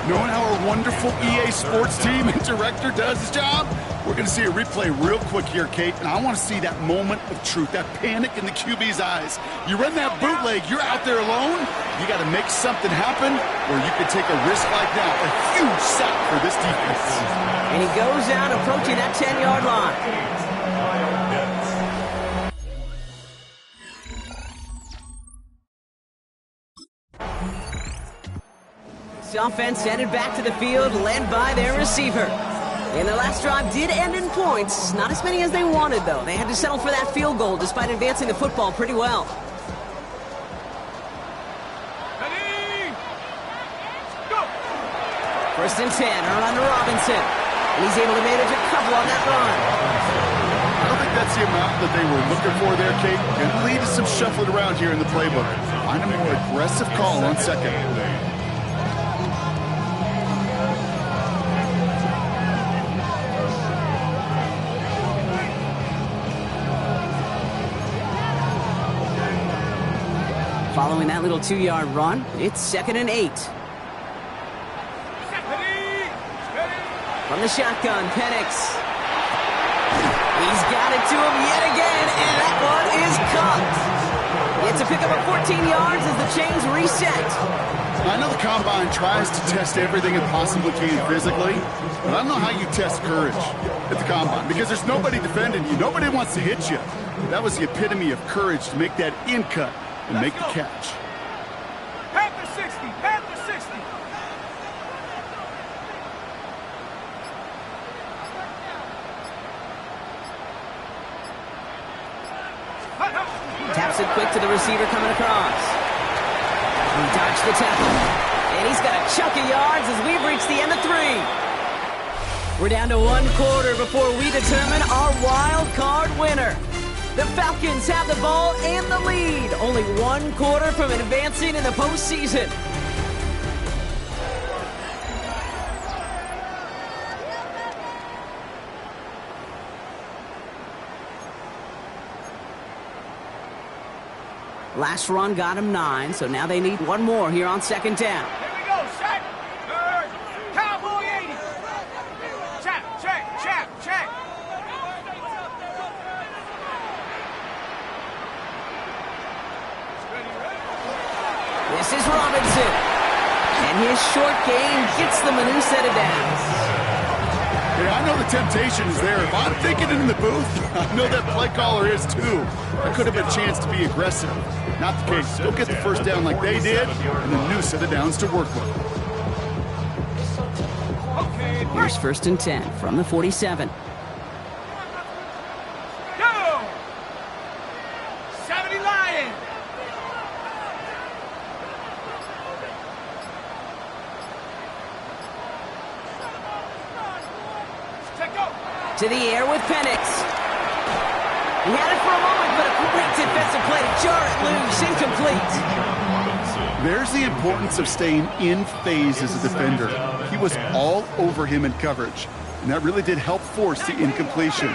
Knowing how our wonderful EA Sports team and director does his job, we're going to see a replay real quick here, Kate, and I want to see that moment of truth, that panic in the QB's eyes. You run that bootleg, you're out there alone, you got to make something happen, or you can take a risk like that, a huge sack for this defense. And he goes out approaching that 10-yard line. The offense headed back to the field, led by their receiver. And their last drive did end in points. Not as many as they wanted, though. They had to settle for that field goal despite advancing the football pretty well. Ready? Go! First and 10, Orlando Robinson. And he's able to manage a couple on that run. I don't think that's the amount that they were looking for there, Kate. Going to lead to some shuffling around here in the playbook. Find a more aggressive call on second. Following that little 2-yard run, it's 2nd and 8. From the shotgun, Penix. He's got it to him yet again, and that one is caught. It's a pickup of 14 yards as the chains reset. I know the Combine tries to test everything it possibly can physically, but I don't know how you test courage at the Combine because there's nobody defending you. Nobody wants to hit you. That was the epitome of courage to make that in cut and make the catch. Panther 60, Panther 60. Taps it quick to the receiver coming across. He dodged the tackle. And he's got a chunk of yards as we've reached the end of 3. We're down to 1 quarter before we determine our wild card winner. The Falcons have the ball and the lead. Only 1 quarter from advancing in the postseason. Last run got him 9, so now they need 1 more here on 2nd down. Here we go, check. Cowboy 80. Check. This is Robinson. And his short game gets them a new set of downs. Yeah, I know the temptation is there. If I'm thinking it in the booth, I know that play caller is too. That could have been a chance to be aggressive. Not the case. Go get the first down like they did, and a new set of downs to work with. Here's 1st and 10 from the 47. Go! 70 Lions. To the air with Penix. He had it for a moment, but a great defensive play to jar it loose. Incomplete. There's the importance of staying in phase as a defender. He was all over him in coverage, and that really did help force the incompletion.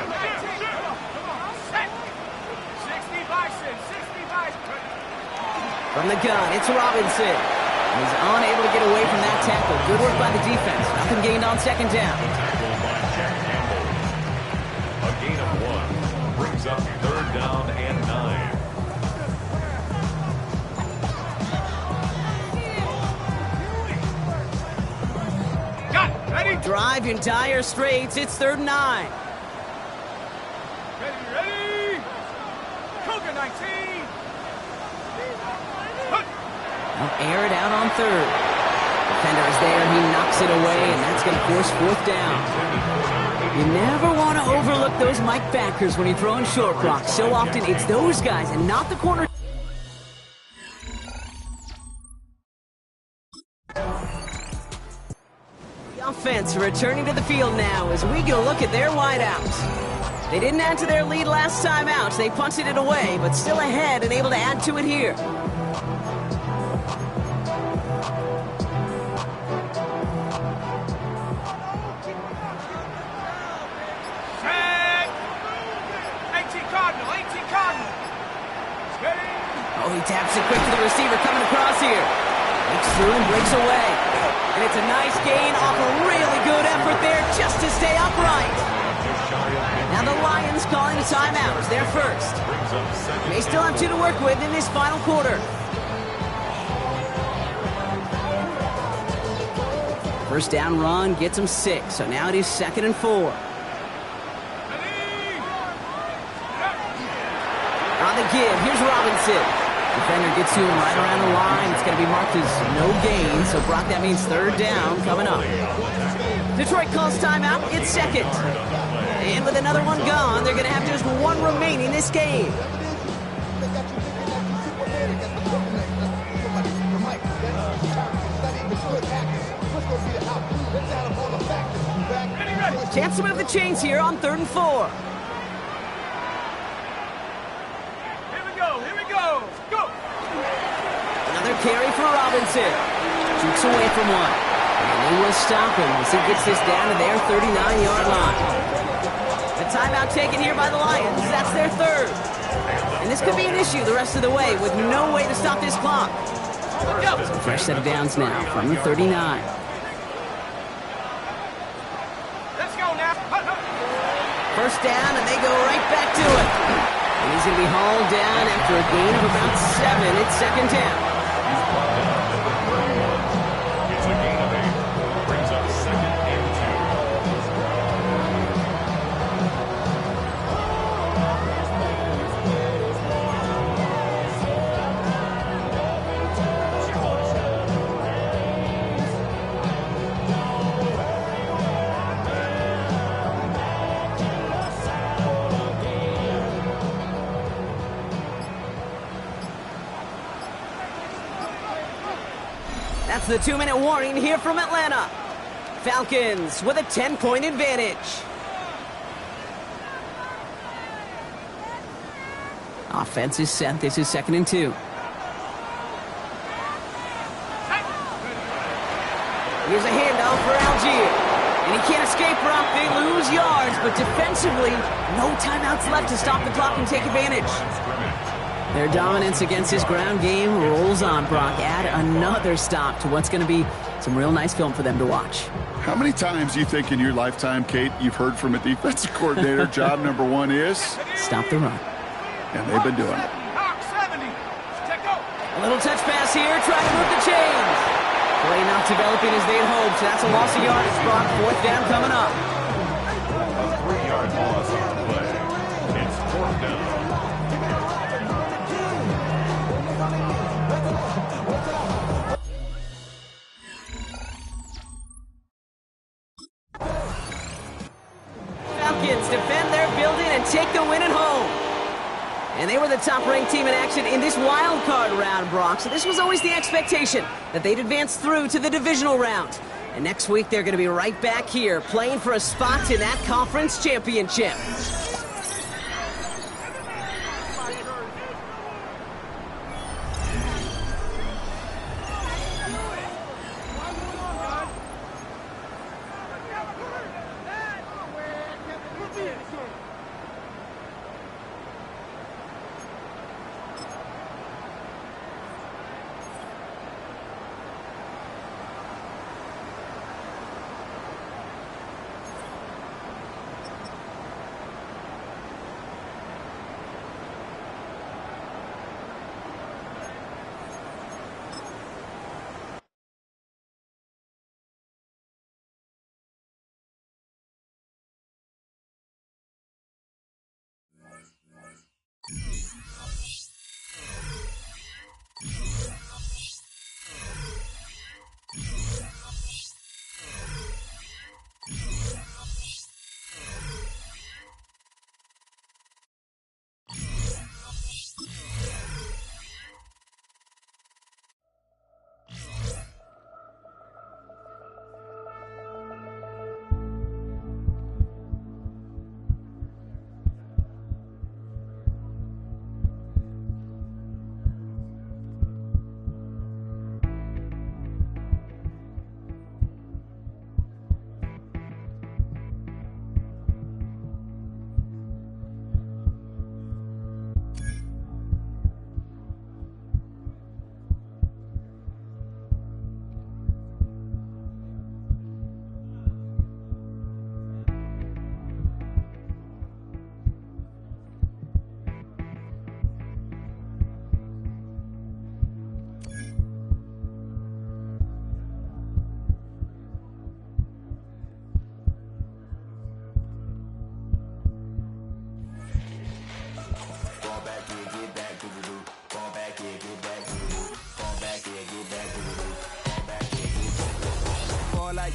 From the gun, it's Robinson. He's unable to get away from that tackle. Good work by the defense. Nothing gained on 2nd down. A gain of 1 brings up 3rd down and 9. Ready? Drive in dire straits. It's 3rd and 9. Ready? Cougar 19. They'll air it out on 3rd. Defender is there. He knocks it away, and that's going to force 4th down. You never want to overlook those Mike backers when you're throwing short rocks. So often it's those guys and not the corner. The offense returning to the field now as we get a look at their wideouts. They didn't add to their lead last time out. They punted it away, but still ahead and able to add to it here. Oh, he taps it quick to the receiver coming across here. Breaks through and breaks away. And it's a nice gain off a really good effort there just to stay upright. Now the Lions calling a timeout. They're first. They still have 2 to work with in this final quarter. First down run gets them 6, so now it is 2nd and 4. On the give, here's Robinson. Defender gets to him right around the line. It's going to be marked as no gain, so Brock, that means 3rd down coming up. Detroit calls timeout. It's 2nd. And with another one gone, they're going to have just 1 remaining this game. Chance to move the chains here on 3rd and 4. carry for Robinson. Shoots away from one. And they will stop him as he gets this down to their 39-yard line. The timeout taken here by the Lions. That's their third. And this could be an issue the rest of the way with no way to stop this clock. So fresh set of downs now from the 39. Let's go now. First down, and they go right back to it. And he's going to be hauled down after a gain of about 7. It's second down. It's a gain of 8. Brings up second and 2. That's the 2-minute warning here from Atlanta. Falcons with a 10-point advantage. Offense is set. This is second and 2. Here's a handoff for Algier. And he can't escape, Brock. They lose yards, but defensively, no timeouts left to stop the clock and take advantage. Their dominance against this ground game rolls on, Brock. Add another stop to what's going to be some real nice film for them to watch. How many times do you think in your lifetime, Kate, you've heard from a defensive coordinator, job number 1 is? Stop the run. And they've been doing it. A little touch pass here, trying to move the chains. Play not developing as they'd hoped, so that's a loss of yardage, Brock. Fourth down coming up. A 3-yard loss on the play. It's fourth down. Falcons defend their building and take the win at home. And they were the top-ranked team in action in this wild card round, Brock. So this was always the expectation that they'd advance through to the divisional round. And next week, they're going to be right back here playing for a spot in that conference championship.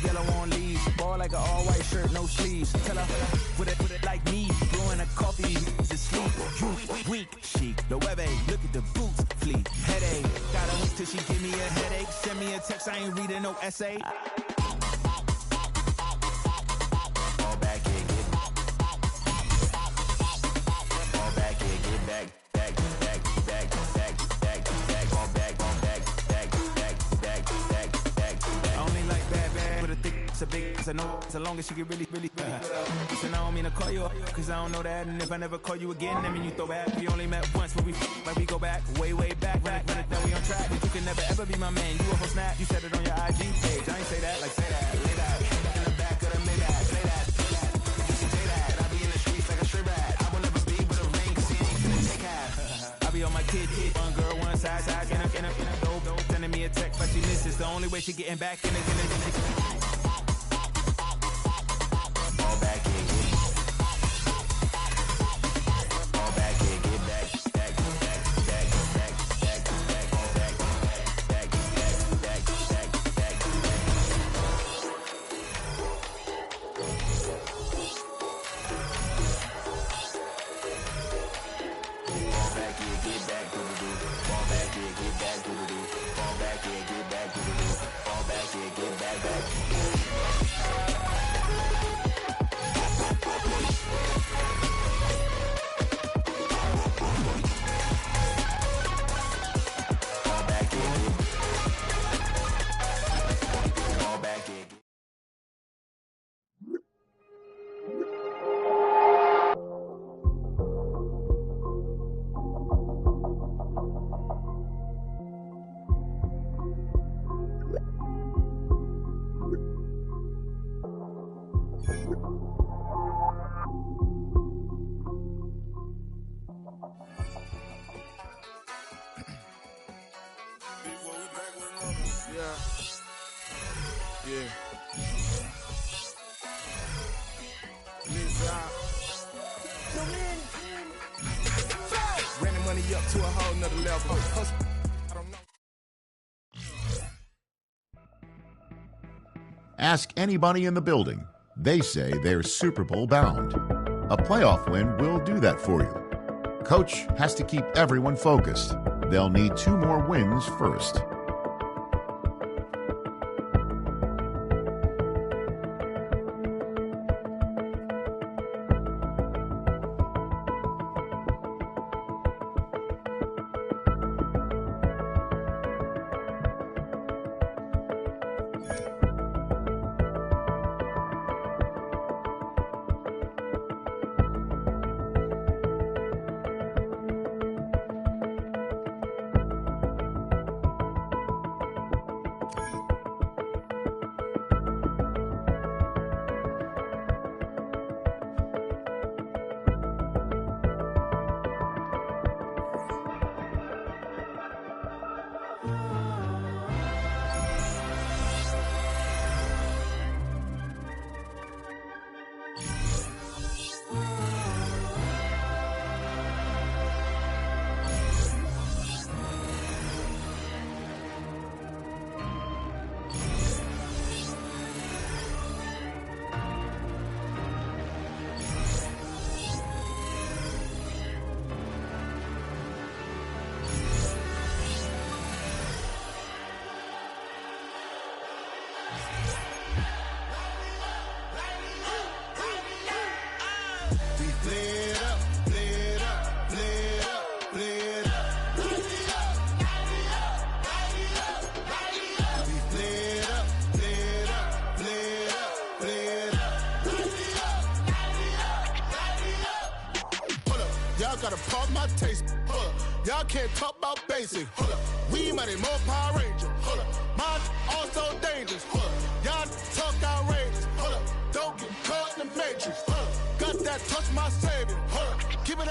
Yellow on leaves, ball like an all-white shirt, no sleeves. Tell her, put it like me, blowing a coffee, to sleep. You weak, chic, the web look at the boots, fleet. Headache, got a hook till she give me a headache. Send me a text, I ain't reading no essay. Fall back here, get fall back here, get back, fall back, a big, so no, so long as she get really. Listen, I don't mean to call you up, cause I don't know that. And if I never call you again, that mean you throw back. We only met once, but we go back, way back. Run it down, we on track. But you can never ever be my man. You a whole snap, you said it on your IG page. I ain't say that, like say that, lay that. In the back of the Maybach, play that. Say that, I be in the streets like a stray rat. I will never be with a ring, cause he ain't finna take half. I be on my kid, one girl, one side, in a dope, sending me a text, but she misses. The only way she getting back in it. All back in, all back in, get back, all back, get back, do the do. Fall back, get back, do the do. Fall back, get back, do the do. Fall back, get back. Yeah. Ran the money up to a whole nother level. I don't know. Ask anybody in the building. They say they're Super Bowl bound. A playoff win will do that for you. Coach has to keep everyone focused. They'll need 2 more wins first. Gotta pump my taste. Y'all can't talk about basic. We mighty more Power Ranger. Mine also dangerous. Y'all talk outrageous. Don't get caught in the matrix. Got that touch my savior. Keep it.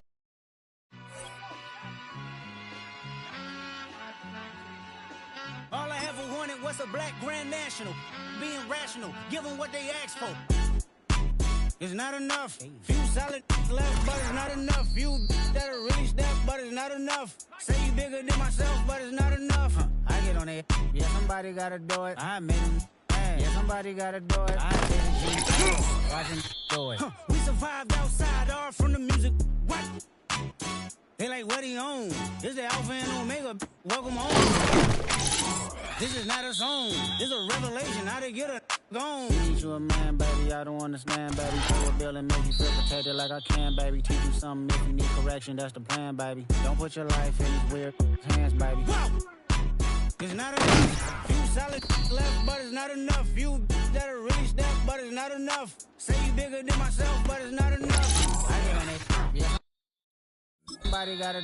All I ever wanted was a black Grand National. Being rational, give them what they ask for. It's not enough. Few solid left, but it's not enough. Few that'll really step, but it's not enough. Say you bigger than myself, but it's not enough. I get on it. Yeah, somebody gotta do it. I made him. Yeah, somebody gotta do it. I made him. Watch him do it. We survived outside, all from the music. What? They like, what he on? This the Alpha and Omega. Welcome home. This is not a song. This is a revelation. How they get a gone. Teach you a man, baby. I don't understand, baby. Pay a bill and make you feel protected like I can, baby. Teach you something if you need correction. That's the plan, baby. Don't put your life in these weird hands, baby. Whoa! It's not enough. Few solid left, but it's not enough. Few that'll really step, enough. Say you bigger than myself, but it's not enough. I get on it. Yeah. Somebody gotta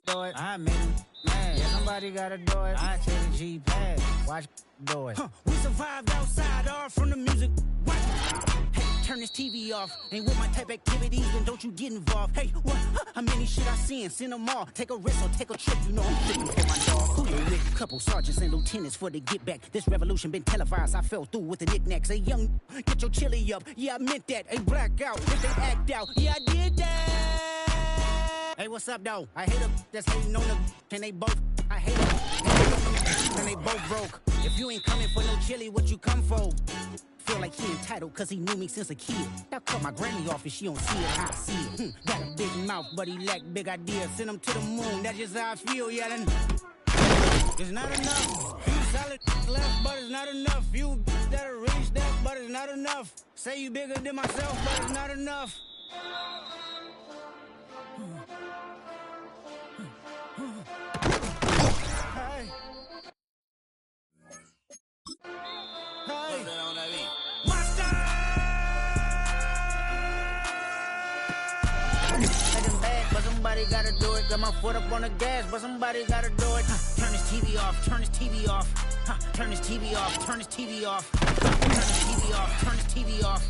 do it. I made him mad. Yeah, somebody gotta do it. I take the G-pad. Watch do it. We survived outside, all from the music. What? Hey, turn this TV off. Ain't with my type activities, then don't you get involved. Hey, what? How many shit I seen? Send them all. Take a risk or take a trip. You know I'm flipping for my dog. Who you with? Couple sergeants and lieutenants for the get back. This revolution been televised. I fell through with the knickknacks. Hey, young, get your chili up. Yeah, I meant that. Hey, black out. If they act out. Yeah, I did that. Hey, what's up, though? I hate them that's hating on them. And they both, I hate them. And they both broke. If you ain't coming for no chili, what you come for? Feel like he entitled cause he knew me since a kid. I cut my granny off and she don't see it, I see it. Got a big mouth, but he lack big ideas. Send him to the moon, that's just how I feel, yeah. Then it's not enough. You solid left, but it's not enough. You that'll reach that, but it's not enough. Say you bigger than myself, but it's not enough. Hey. Hey. But somebody gotta do it. Got my foot up on the gas, but somebody gotta do it. Turn this TV off, turn this TV off. Turn this TV off, turn this TV off. Turn this TV off, turn this TV off.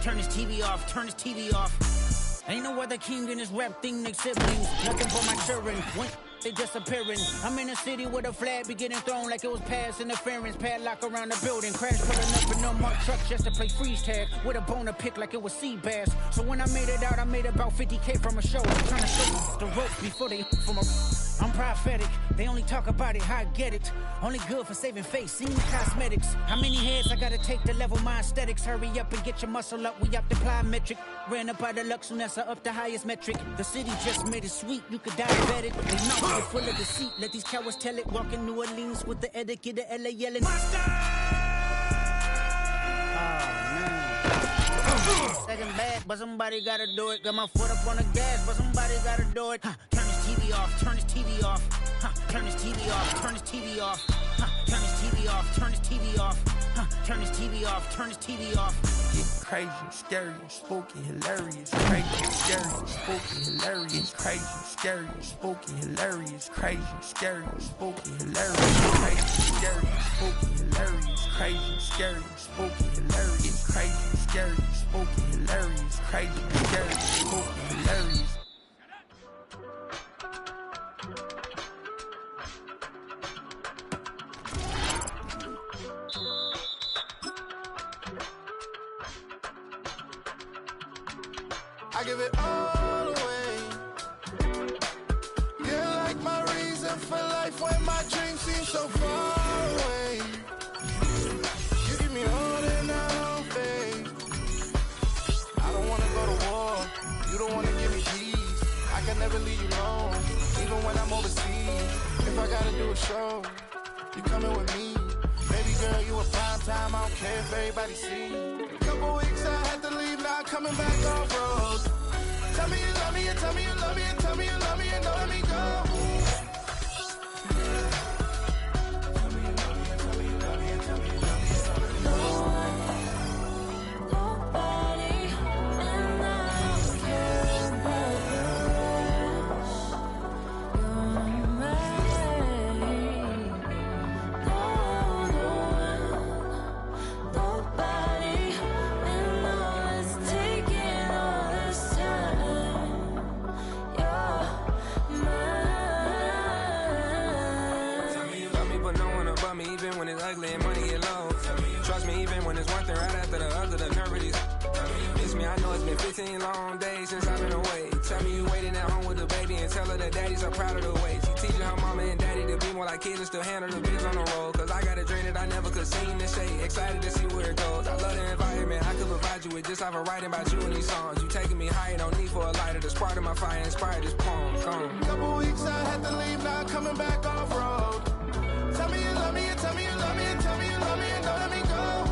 Turn this TV off, turn this TV off. Ain't no other king in this rap thing except siblings. Nothing but my children. When they disappearing. I'm in a city with a flag be getting thrown like it was past interference. Padlock around the building. Crash pulling up in no marked truck just to play freeze tag. With a bone to pick like it was sea bass. So when I made it out, I made about 50K from a show. I'm trying to show the ropes before they from a... I'm prophetic. They only talk about it, how I get it. Only good for saving face, seeing cosmetics. How many heads I gotta take to level my aesthetics? Hurry up and get your muscle up, we up the plyometric. Ran up out of luck, soon as I up the highest metric. The city just made it sweet, you could diabetic. They mouth are full of deceit, let these cowards tell it. Walk in New Orleans with the etiquette of LA yelling. Second bad, but somebody gotta do it. Got my foot up on the gas, but somebody gotta do it. Turn this TV off, turn this TV off. Turn this TV off, turn this TV off. Turn this TV off, turn this TV off. Turn this TV off, turn this TV off. Getting crazy, scary, spooky, hilarious. Crazy, scary, spooky, hilarious. Crazy, scary, spooky, hilarious. Crazy, scary, spooky, hilarious. Crazy, scary, spooky, hilarious. Crazy, scary, spooky, hilarious. Crazy, scary, spooky, hilarious. Crazy, scary, spooky, hilarious. I give it all away. You're like my reason for life when my dreams seem so far away. You give me all that I don't face. I don't wanna go to war. You don't wanna give me peace. I can never leave you alone, even when I'm overseas. If I gotta do a show, you coming with me. Baby girl, you a prime time. I don't care if everybody see. Couple weeks I had to leave, now I'm coming back off road. Tell me you love me, and tell me you love me, and tell me you love me, and don't let me go. Long days since I've been away. Tell me you waiting at home with the baby and tell her that daddies are proud of the way. She teaching her mama and daddy to be more like kids and still handle the biz on the road. Cause I got a dream that I never could sing and say. Excited to see where it goes. I love the environment. I could provide you with just off of writing about you in these songs. You taking me higher, no need for a lighter. The spark of my fire inspired this poem. Gone. Couple weeks I had to leave, now I'm coming back off road. Tell me you love me, and tell me you love me, and tell me you love me, and don't let me go.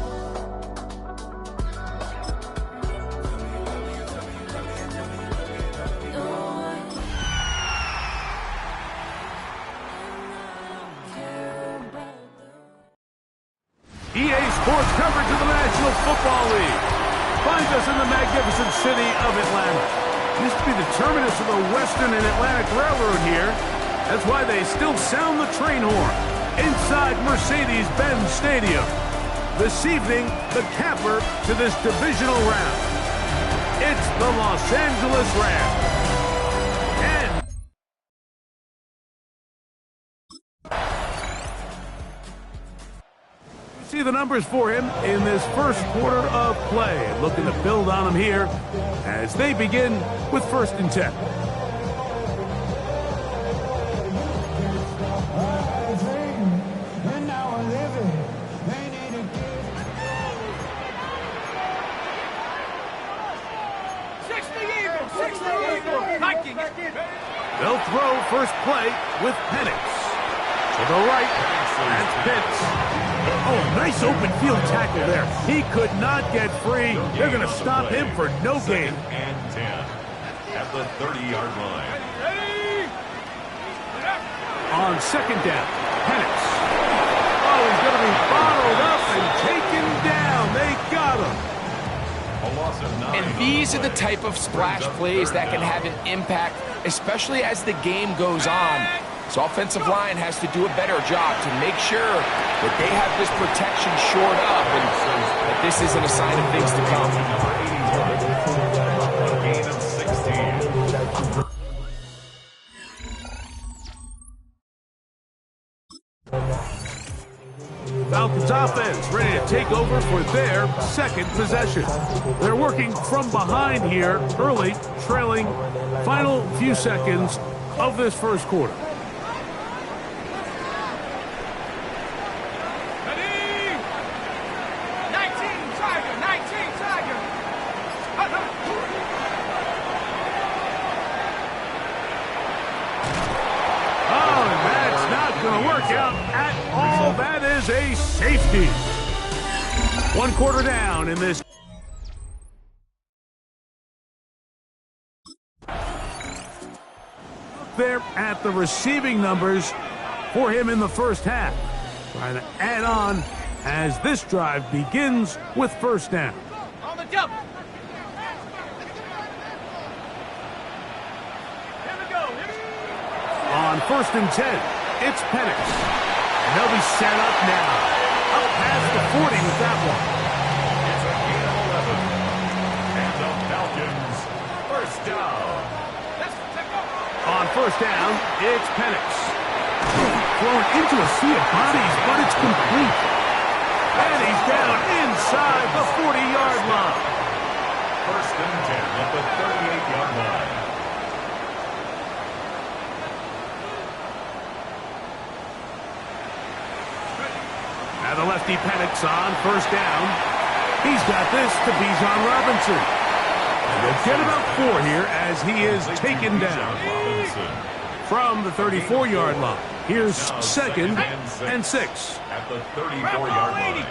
EA sports coverage of the National Football League finds us in the magnificent city of Atlanta. Used to be the terminus of the Western and Atlantic Railroad here. That's why they still sound the train horn inside Mercedes-Benz Stadium. This evening, the capper to this divisional round. It's the Los Angeles Rams. And you see the numbers for him in this first quarter of play. Looking to build on them here as they begin with 1st and 10. They'll throw first play with Penix. To the right, that's Pitts. Oh, nice open field tackle there. He could not get free. They're going to stop him for no gain. And 10 at the 30-yard line. On 2nd down, Penix. Oh, he's going to be bottled up and taken down. They got him. And these are the type of splash plays that can have an impact, especially as the game goes on. So offensive line has to do a better job to make sure that they have this protection shored up and that this isn't a sign of things to come. A gain of 16. Falcons offense ready to take over for their 2nd possession. They're working from behind here early, trailing final few seconds of this first quarter. That is a safety. 1 quarter down in this. There at the receiving numbers for him in the first half. Trying to add on as this drive begins with 1st down. On the double. Here we go. On 1st and 10, it's Penix. And they'll be set up now. Up past the 40 with that one. It's a gain of 11. And the Falcons, 1st down. On 1st down, it's Penix. Thrown into a sea of bodies, but it's complete. And he's down inside the 40-yard line. 1st and 10 at the 38-yard line. Now the lefty Penix on 1st down. He's got this to Bijan Robinson. And they'll get about 4 here as he is taken down from the 34-yard line. Here's 2nd and 6. At the 34-yard line.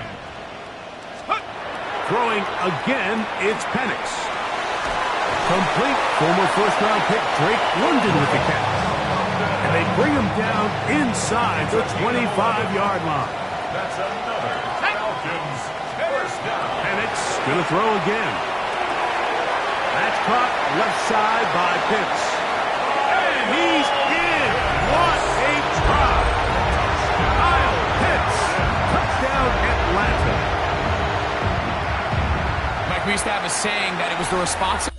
Throwing again, it's Penix. Complete. Former 1st-round pick Drake London with the catch. And they bring him down inside the 25-yard line. That's another Falcons 1st down. Penix gonna throw again. That's caught left side by Pitts. And he's in. What a drop. Kyle Pitts. Touchdown Atlanta. Mike, we used to have a saying that it was the responsibility.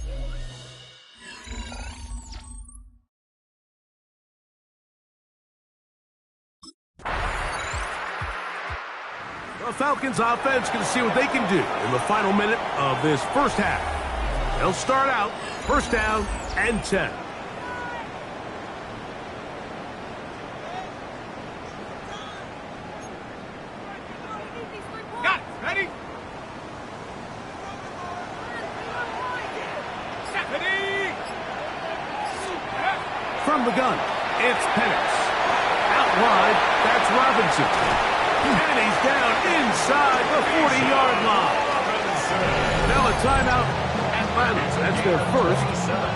The Falcons offense going to see what they can do in the final minute of this first half. They'll start out 1st down and 10. Got it. Ready? Stephanie! From the gun, it's Penix. Out wide, that's Robinson. And he's down inside the 40-yard line. Now a timeout, Atlanta. That's their first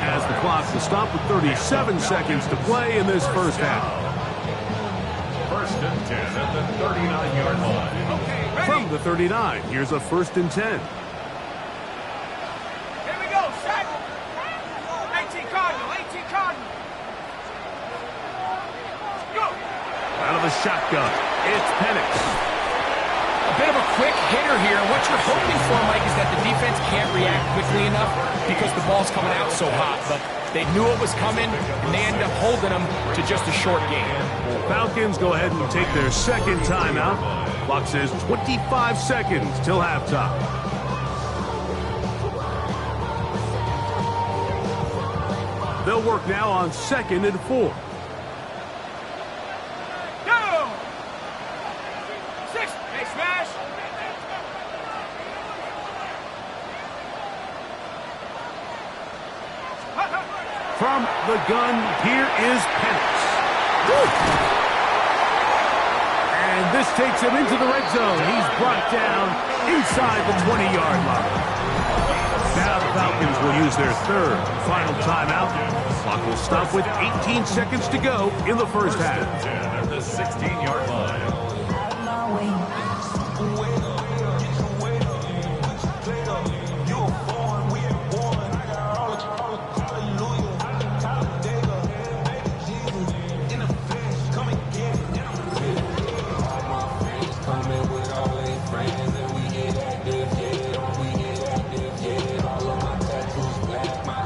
as the clock will stop with 37 seconds to play in this first half. 1st and 10 at the 39-yard line. Okay. From the 39, here's a 1st and 10. Here we go, set. 18 Cardinal, 18 Cardinal. Go. Out of the shotgun, it's Penix. A bit of a quick hitter here. What you're hoping for, Mike, is that the defense can't react quickly enough because the ball's coming out so hot. But they knew it was coming, and they ended up holding them to just a short game. Falcons go ahead and take their 2nd timeout. Clock says 25 seconds till halftime. They'll work now on 2nd and 4. Go. 6. Hey, smash. From the gun, here is Penix. And this takes him into the red zone. He's brought down inside the 20-yard line. Now the Falcons will use their 3rd and final timeout. Clock will stop with 18 seconds to go in the 1st half. At the 16-yard line.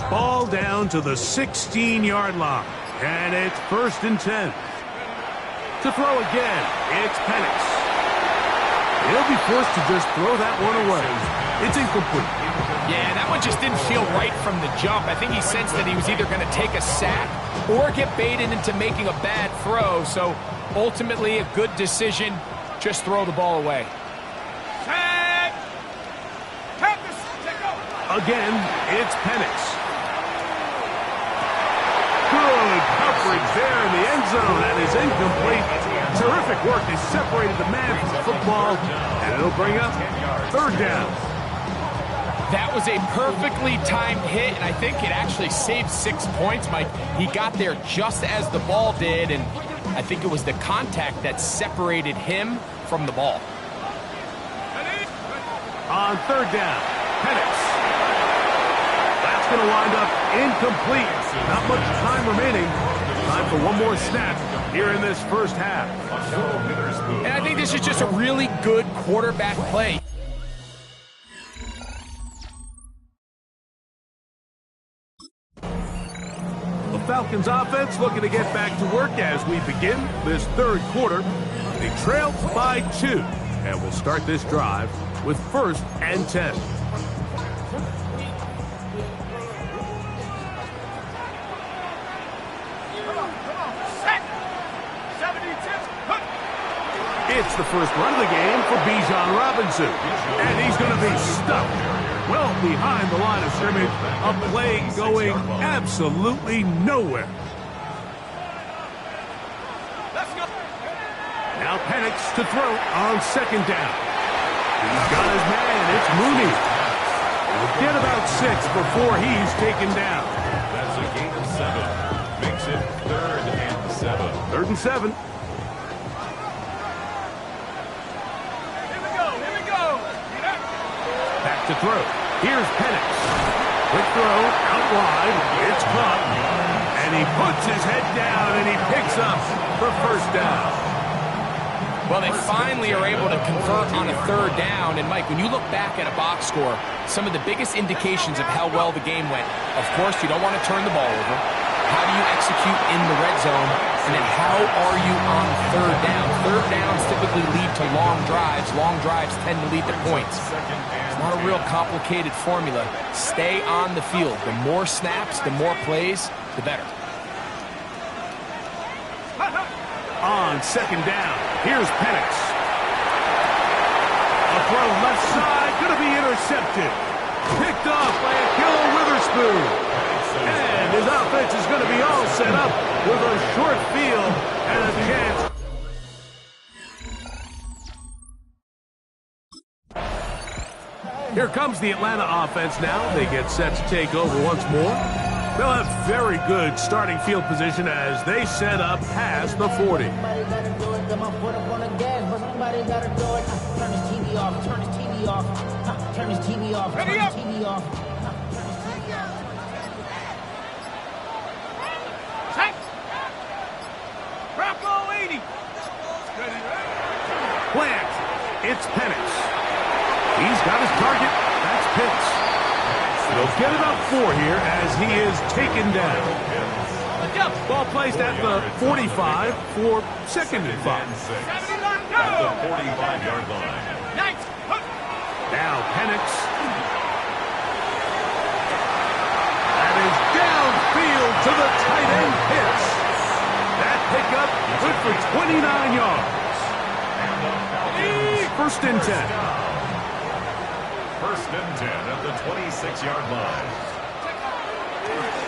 Ball down to the 16-yard line. And it's 1st and 10. To throw again, it's Penix. He'll be forced to just throw that one away. It's incomplete. Yeah, that one just didn't feel right from the jump. I think he sensed that he was either going to take a sack or get baited into making a bad throw. So ultimately a good decision. Just throw the ball away. Again, it's Penix. Good coverage there in the end zone. That is incomplete. Terrific work. They separated the man from the football, and it'll bring up 3rd down. That was a perfectly timed hit, and I think it actually saved 6 points, Mike. He got there just as the ball did, and I think it was the contact that separated him from the ball. On 3rd down, Penix. That's going to wind up incomplete. Not much time remaining. Time for one more snap here in this 1st half. And I think this is just a really good quarterback play. The Falcons offense looking to get back to work as we begin this 3rd quarter. They trail by 2, and we'll start this drive with 1st and 10. It's the first run of the game for Bijan Robinson, and he's going to be stuck well behind the line of scrimmage. A play going absolutely nowhere. Now Penix to throw on 2nd down. He's got his man. It's Mooney. He'll get about 6 before he's taken down. That's a gain of 7. Makes it 3rd and 7. 3rd and 7. Back to throw. Here's Penix. Quick throw, out wide. It's caught. And he puts his head down, and he picks up the 1st down. Well, they finally are able to convert on a 3rd down. And, Mike, when you look back at a box score, some of the biggest indications of how well the game went, of course, you don't want to turn the ball over. How do you execute in the red zone? And then how are you on 3rd down? 3rd downs typically lead to long drives. Long drives tend to lead to points. It's not a real complicated formula. Stay on the field. The more snaps, the more plays, the better. On 2nd down, here's Penix. A throw left side, going to be intercepted. Picked off by Ahkello Witherspoon. And his offense is going to be all set up with a short field and a chance. Here comes the Atlanta offense now. They get set to take over once more. They'll have very good starting field position as they set up past the 40. Somebody gotta do it, then my foot up on the gas, but somebody gotta do it. Turn this TV off. Turn his TV off. Turn his TV off. Turn his TV off. Check. Bravo 80. Plant. It's Penix. He's got his target. That's Pitts. They'll get about 4 here as he is taken down. Ball placed at the 45 for second and 5. At the 45-yard line. Now Penix. That is downfield to the tight end Pitts. That pickup good for 29 yards. First and 10. First and 10 at the 26-yard line.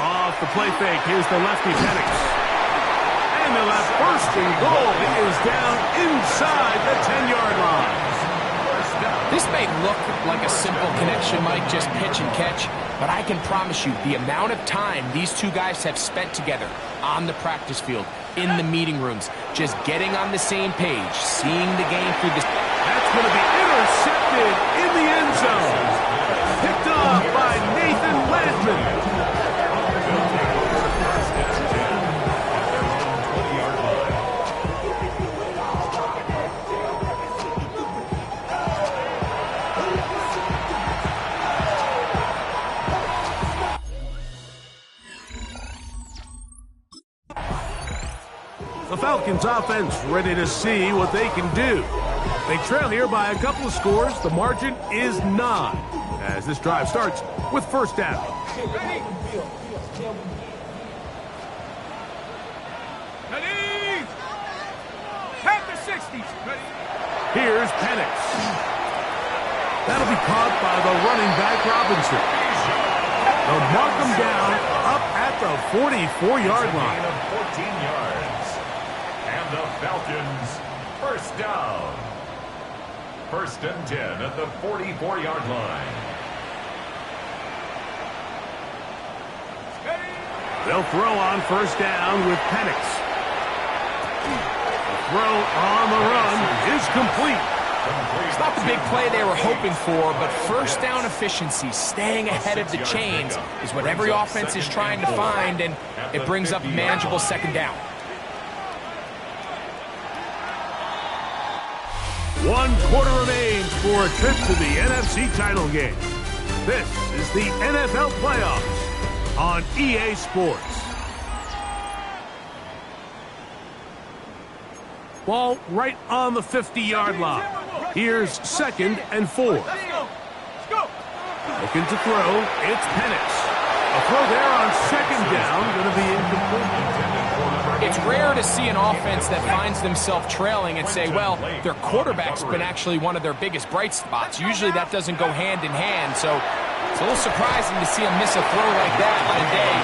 Off the play fake. Here's the lefty Penix. And they'll have first and goal. It is down inside the 10-yard line. This may look like a simple connection, Mike, just pitch and catch, but I can promise you the amount of time these two guys have spent together on the practice field, in the meeting rooms, just getting on the same page, seeing the game through this. That's going to be intercepted in the end zone. Picked off by Nathan Landman. The Falcons offense ready to see what they can do. They trail here by a couple of scores. The margin is 9 as this drive starts with first down. Here's Penix. That'll be caught by the running back Robinson. They'll mark him down up at the 44-yard line. 14 yards. And the Falcons first down. First and 10 at the 44-yard line. They'll throw on first down with Penix. The throw on the run is complete. It's not the big play they were hoping for, but first down efficiency, staying ahead of the chains, is what every offense is trying to find, and it brings up a manageable second down. 1 quarter remains for a trip to the NFC title game. This is the NFL playoffs on EA Sports. Ball right on the 50-yard line. Here's second and 4. Looking to throw, it's Penix. A throw there on second down, going to be incomplete. It's rare to see an offense that finds themselves trailing and say, well, their quarterback's been actually one of their biggest bright spots. Usually that doesn't go hand in hand, so it's a little surprising to see him miss a throw like that on a day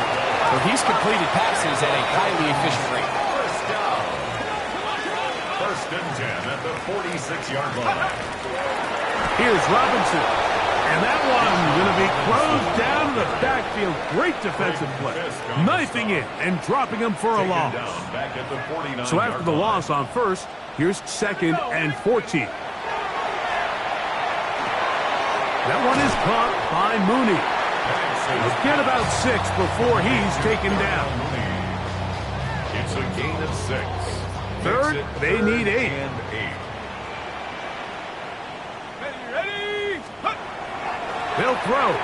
where he's completed passes at a highly efficient rate. First and 10 at the 46-yard line. Here's Robinson. And that one going to be closed down to the backfield. Great defensive play. Knifing it and dropping him for a loss. So after the loss on first, here's second and 14. That one is caught by Mooney. He'll get about 6 before he's taken down. It's a gain of 6. Third, they need 8. They'll throw.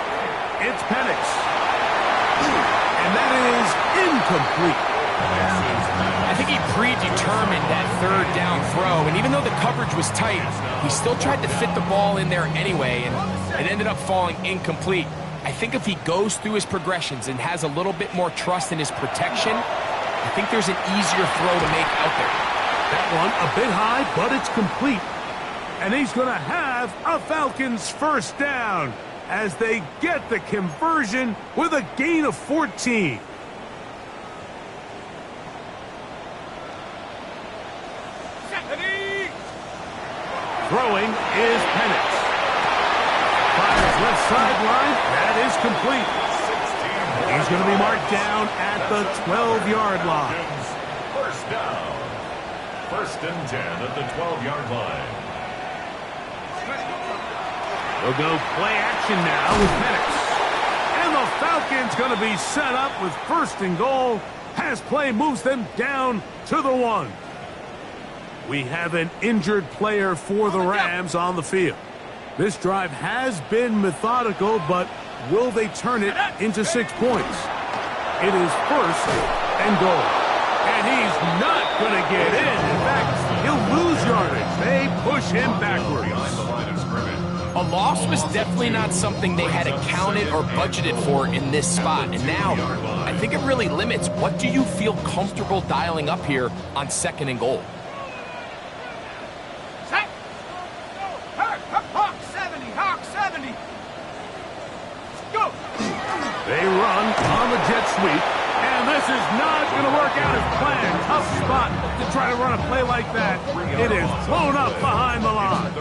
It's Penix. And that is incomplete. I think he predetermined that third down throw, and even though the coverage was tight, he still tried to fit the ball in there anyway, and it ended up falling incomplete. I think if he goes through his progressions and has a little bit more trust in his protection, I think there's an easier throw to make out there. That one a bit high, but it's complete. And he's going to have a Falcons first down as they get the conversion with a gain of 14. Throwing is Penix. Fires left sideline. That is complete. He's going to be marked down at the 12-yard line. First down. First and 10 at the 12-yard line. We'll go play action now with Penix. And the Falcons going to be set up with 1st and goal. Pass play moves them down to the 1. We have an injured player for the Rams on the field. This drive has been methodical, but will they turn it into 6 points? It is 1st and goal. And he's not going to get in. In fact, he'll lose yardage. They push him backwards. A loss was definitely not something they had accounted or budgeted for in this spot. And now, I think it really limits what do you feel comfortable dialing up here on 2nd and goal. Hawk 70, Hawk 70. Go. They run on the jet sweep, and this is not going to work out as planned. Tough spot to try to run a play like that. It is blown up behind the line.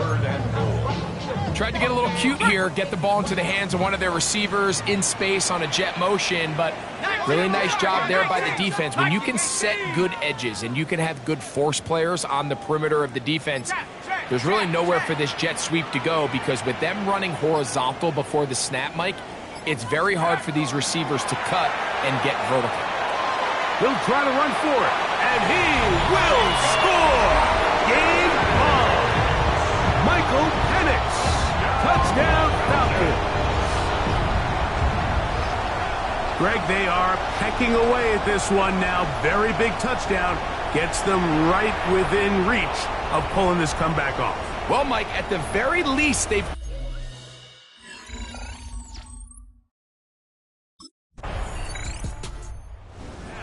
Tried to get a little cute here, get the ball into the hands of one of their receivers in space on a jet motion, but really nice job there by the defense. When you can set good edges and you can have good force players on the perimeter of the defense, there's really nowhere for this jet sweep to go, because with them running horizontal before the snap, Mike, it's very hard for these receivers to cut and get vertical. He'll try to run for it, and he will score! Game on! Michael Penix. Touchdown, Falcons. Greg, they are pecking away at this one now. Very big touchdown. Gets them right within reach of pulling this comeback off. Well, Mike, at the very least, they've...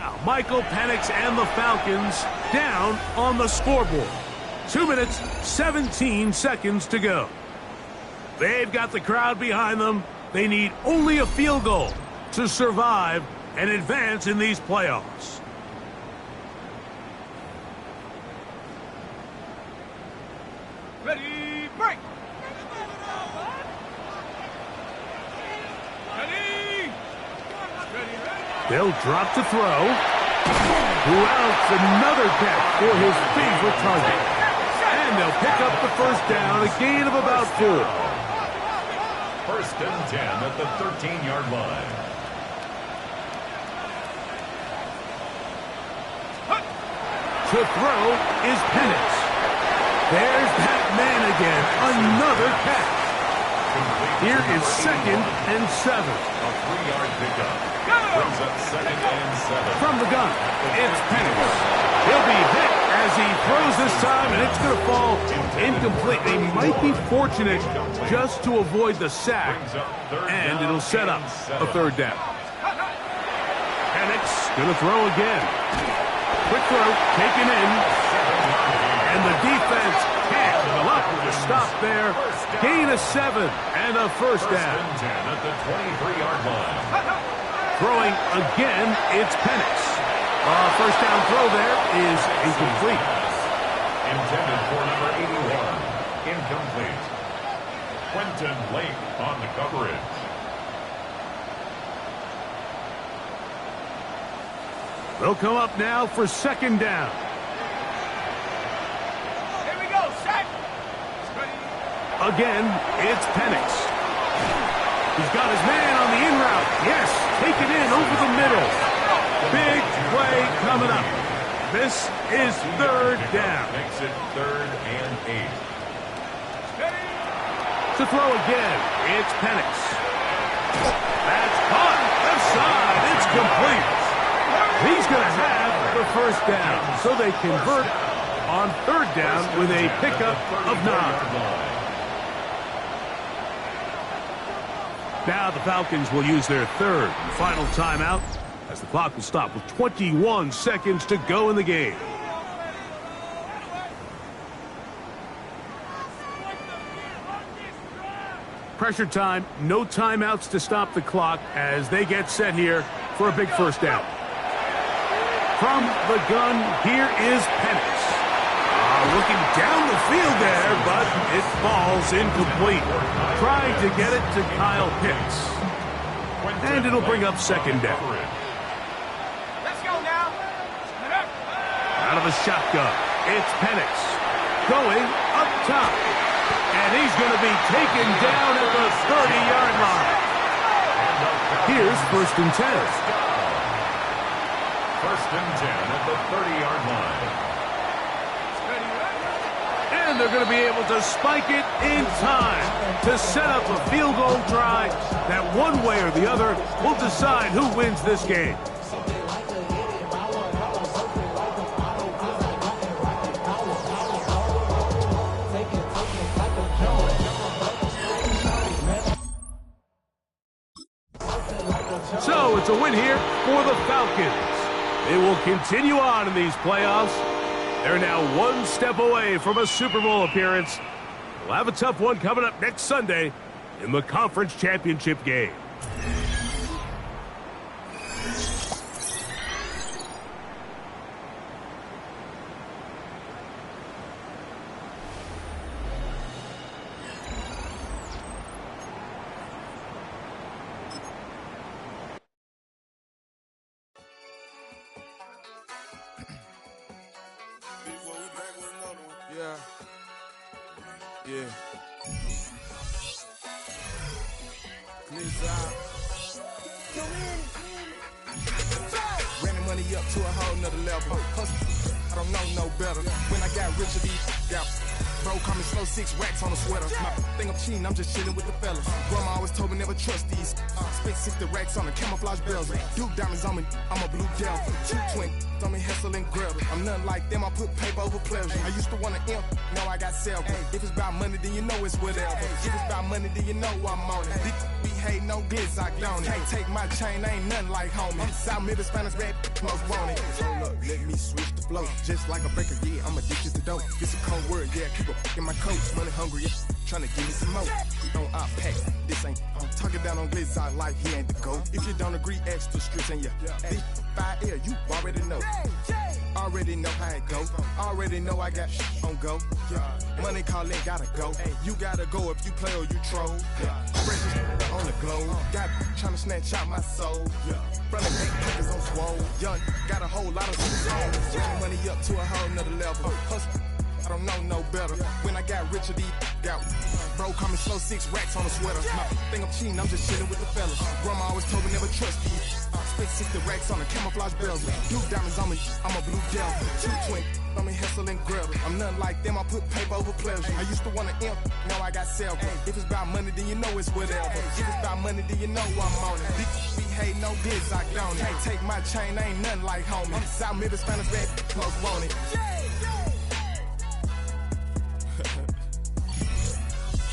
Now, Michael Penix and the Falcons down on the scoreboard. 2 minutes, 17 seconds to go. They've got the crowd behind them. They need only a field goal to survive and advance in these playoffs. Ready, break. Ready. They'll drop to throw. Who else? Another catch for his favorite target. And they'll pick up the 1st down, a gain of about 4. 1st and 10 at the 13-yard line. To throw is Penix. There's that man again. Another catch. Here is 2nd and 7. A 3-yard pickup. Brings up 2nd and 7. From the gun, it's Penix. He'll be hit as he throws this time, and it's going to fall incomplete. They might be fortunate just to avoid the sack, and it'll set up a 3rd down. Penix going to throw again. Quick throw, taken in, and the defense can't block the stop there. Gain of 7 and a 1st down. 1st and 10 at the 23-yard line. Throwing again, it's Penix. 1st down throw there is incomplete. Intended for number 81. Incomplete. Quentin Lake on the coverage. They'll come up now for 2nd down. Here we go, set. Again, it's Penix. He's got his man on the in route. Yes, take it in over the middle. Big play coming up. This is 3rd down. Makes it 3rd and 8. To throw again, it's Penix. That's caught. Left side, it's complete. He's going to have the 1st down, so they convert on 3rd down with a pickup of 9. Now the Falcons will use their 3rd and final timeout as the clock will stop with 21 seconds to go in the game. Pressure time, no timeouts to stop the clock as they get set here for a big 1st down. From the gun, here is Penix. Looking down the field there, but it falls incomplete. Trying to get it to Kyle Pitts. And it'll bring up 2nd down. Let's go now. Out of the shotgun, it's Penix. Going up top. And And he's going to be taken down at the 30-yard line. Here's 1st and 10. 1st and 10 at the 30-yard line. And they're going to be able to spike it in time to set up a field goal try that one way or the other will decide who wins this game. So it's a win here for the Falcons. They will continue on in these playoffs. They're now one step away from a Super Bowl appearance. We'll have a tough one coming up next Sunday in the conference championship game. Yeah. Ran the money up to a whole nother level. Hustle, I don't know no better. When I got rich of these, bro, call me slow 6 racks on a sweater. My thing I'm cheating, I'm just chilling with the fellas. Grandma always told me never trust these. Spent 60 racks on the camouflage bells. Duke diamonds on me, I'm a blue devil. 220 on me, Hessel and Gretel. I'm nothing like them, I put paper over pleasure. I used to want to imp, now I got self. If it's about money, then you know it's whatever. If it's about money, then you know I'm on it. These hate no glitz, I don't. Can't take my chain, ain't nothing like homie. South Middle Spanish red, most want it. Hold up, let me switch the flow. Just like a breaker, yeah, I'm addicted to dope. It's a cold word, yeah, keep a in my coat. Money hungry, yeah, tryna give me some more. On our pack, this ain't. I'm talking down on glitz, I like he ain't the goat. If you don't agree, ask the streets and yeah. This 5 air, you already know. Already know how it go. Already know I got on go. Money calling, gotta go. You gotta go if you play or you troll. Fresh on the globe. Got tryna snatch out my soul. Running bank pockets on swole. Young, got a whole lot of zones. Running money up to a whole nother level. Hustle, I don't know no better. When I got rich of these, bro, call me slow 6 racks on a sweater. My thing I'm cheating, I'm just chilling with the fellas. Grandma always told me never trust these. Spent 60 racks on the camouflage bells. Duke diamonds on me, I'm a blue devil. 220 on me, Hessel and Gretel. I'm nothing like them, I put paper over pleasure. I used to want to imp, now I got self. If it's about money, then you know it's whatever. If it's about money, then you know I'm on it. We hate no glitz, I don't. Can't take my chain, ain't nothing like homie. South Middle Spanish red, close want it.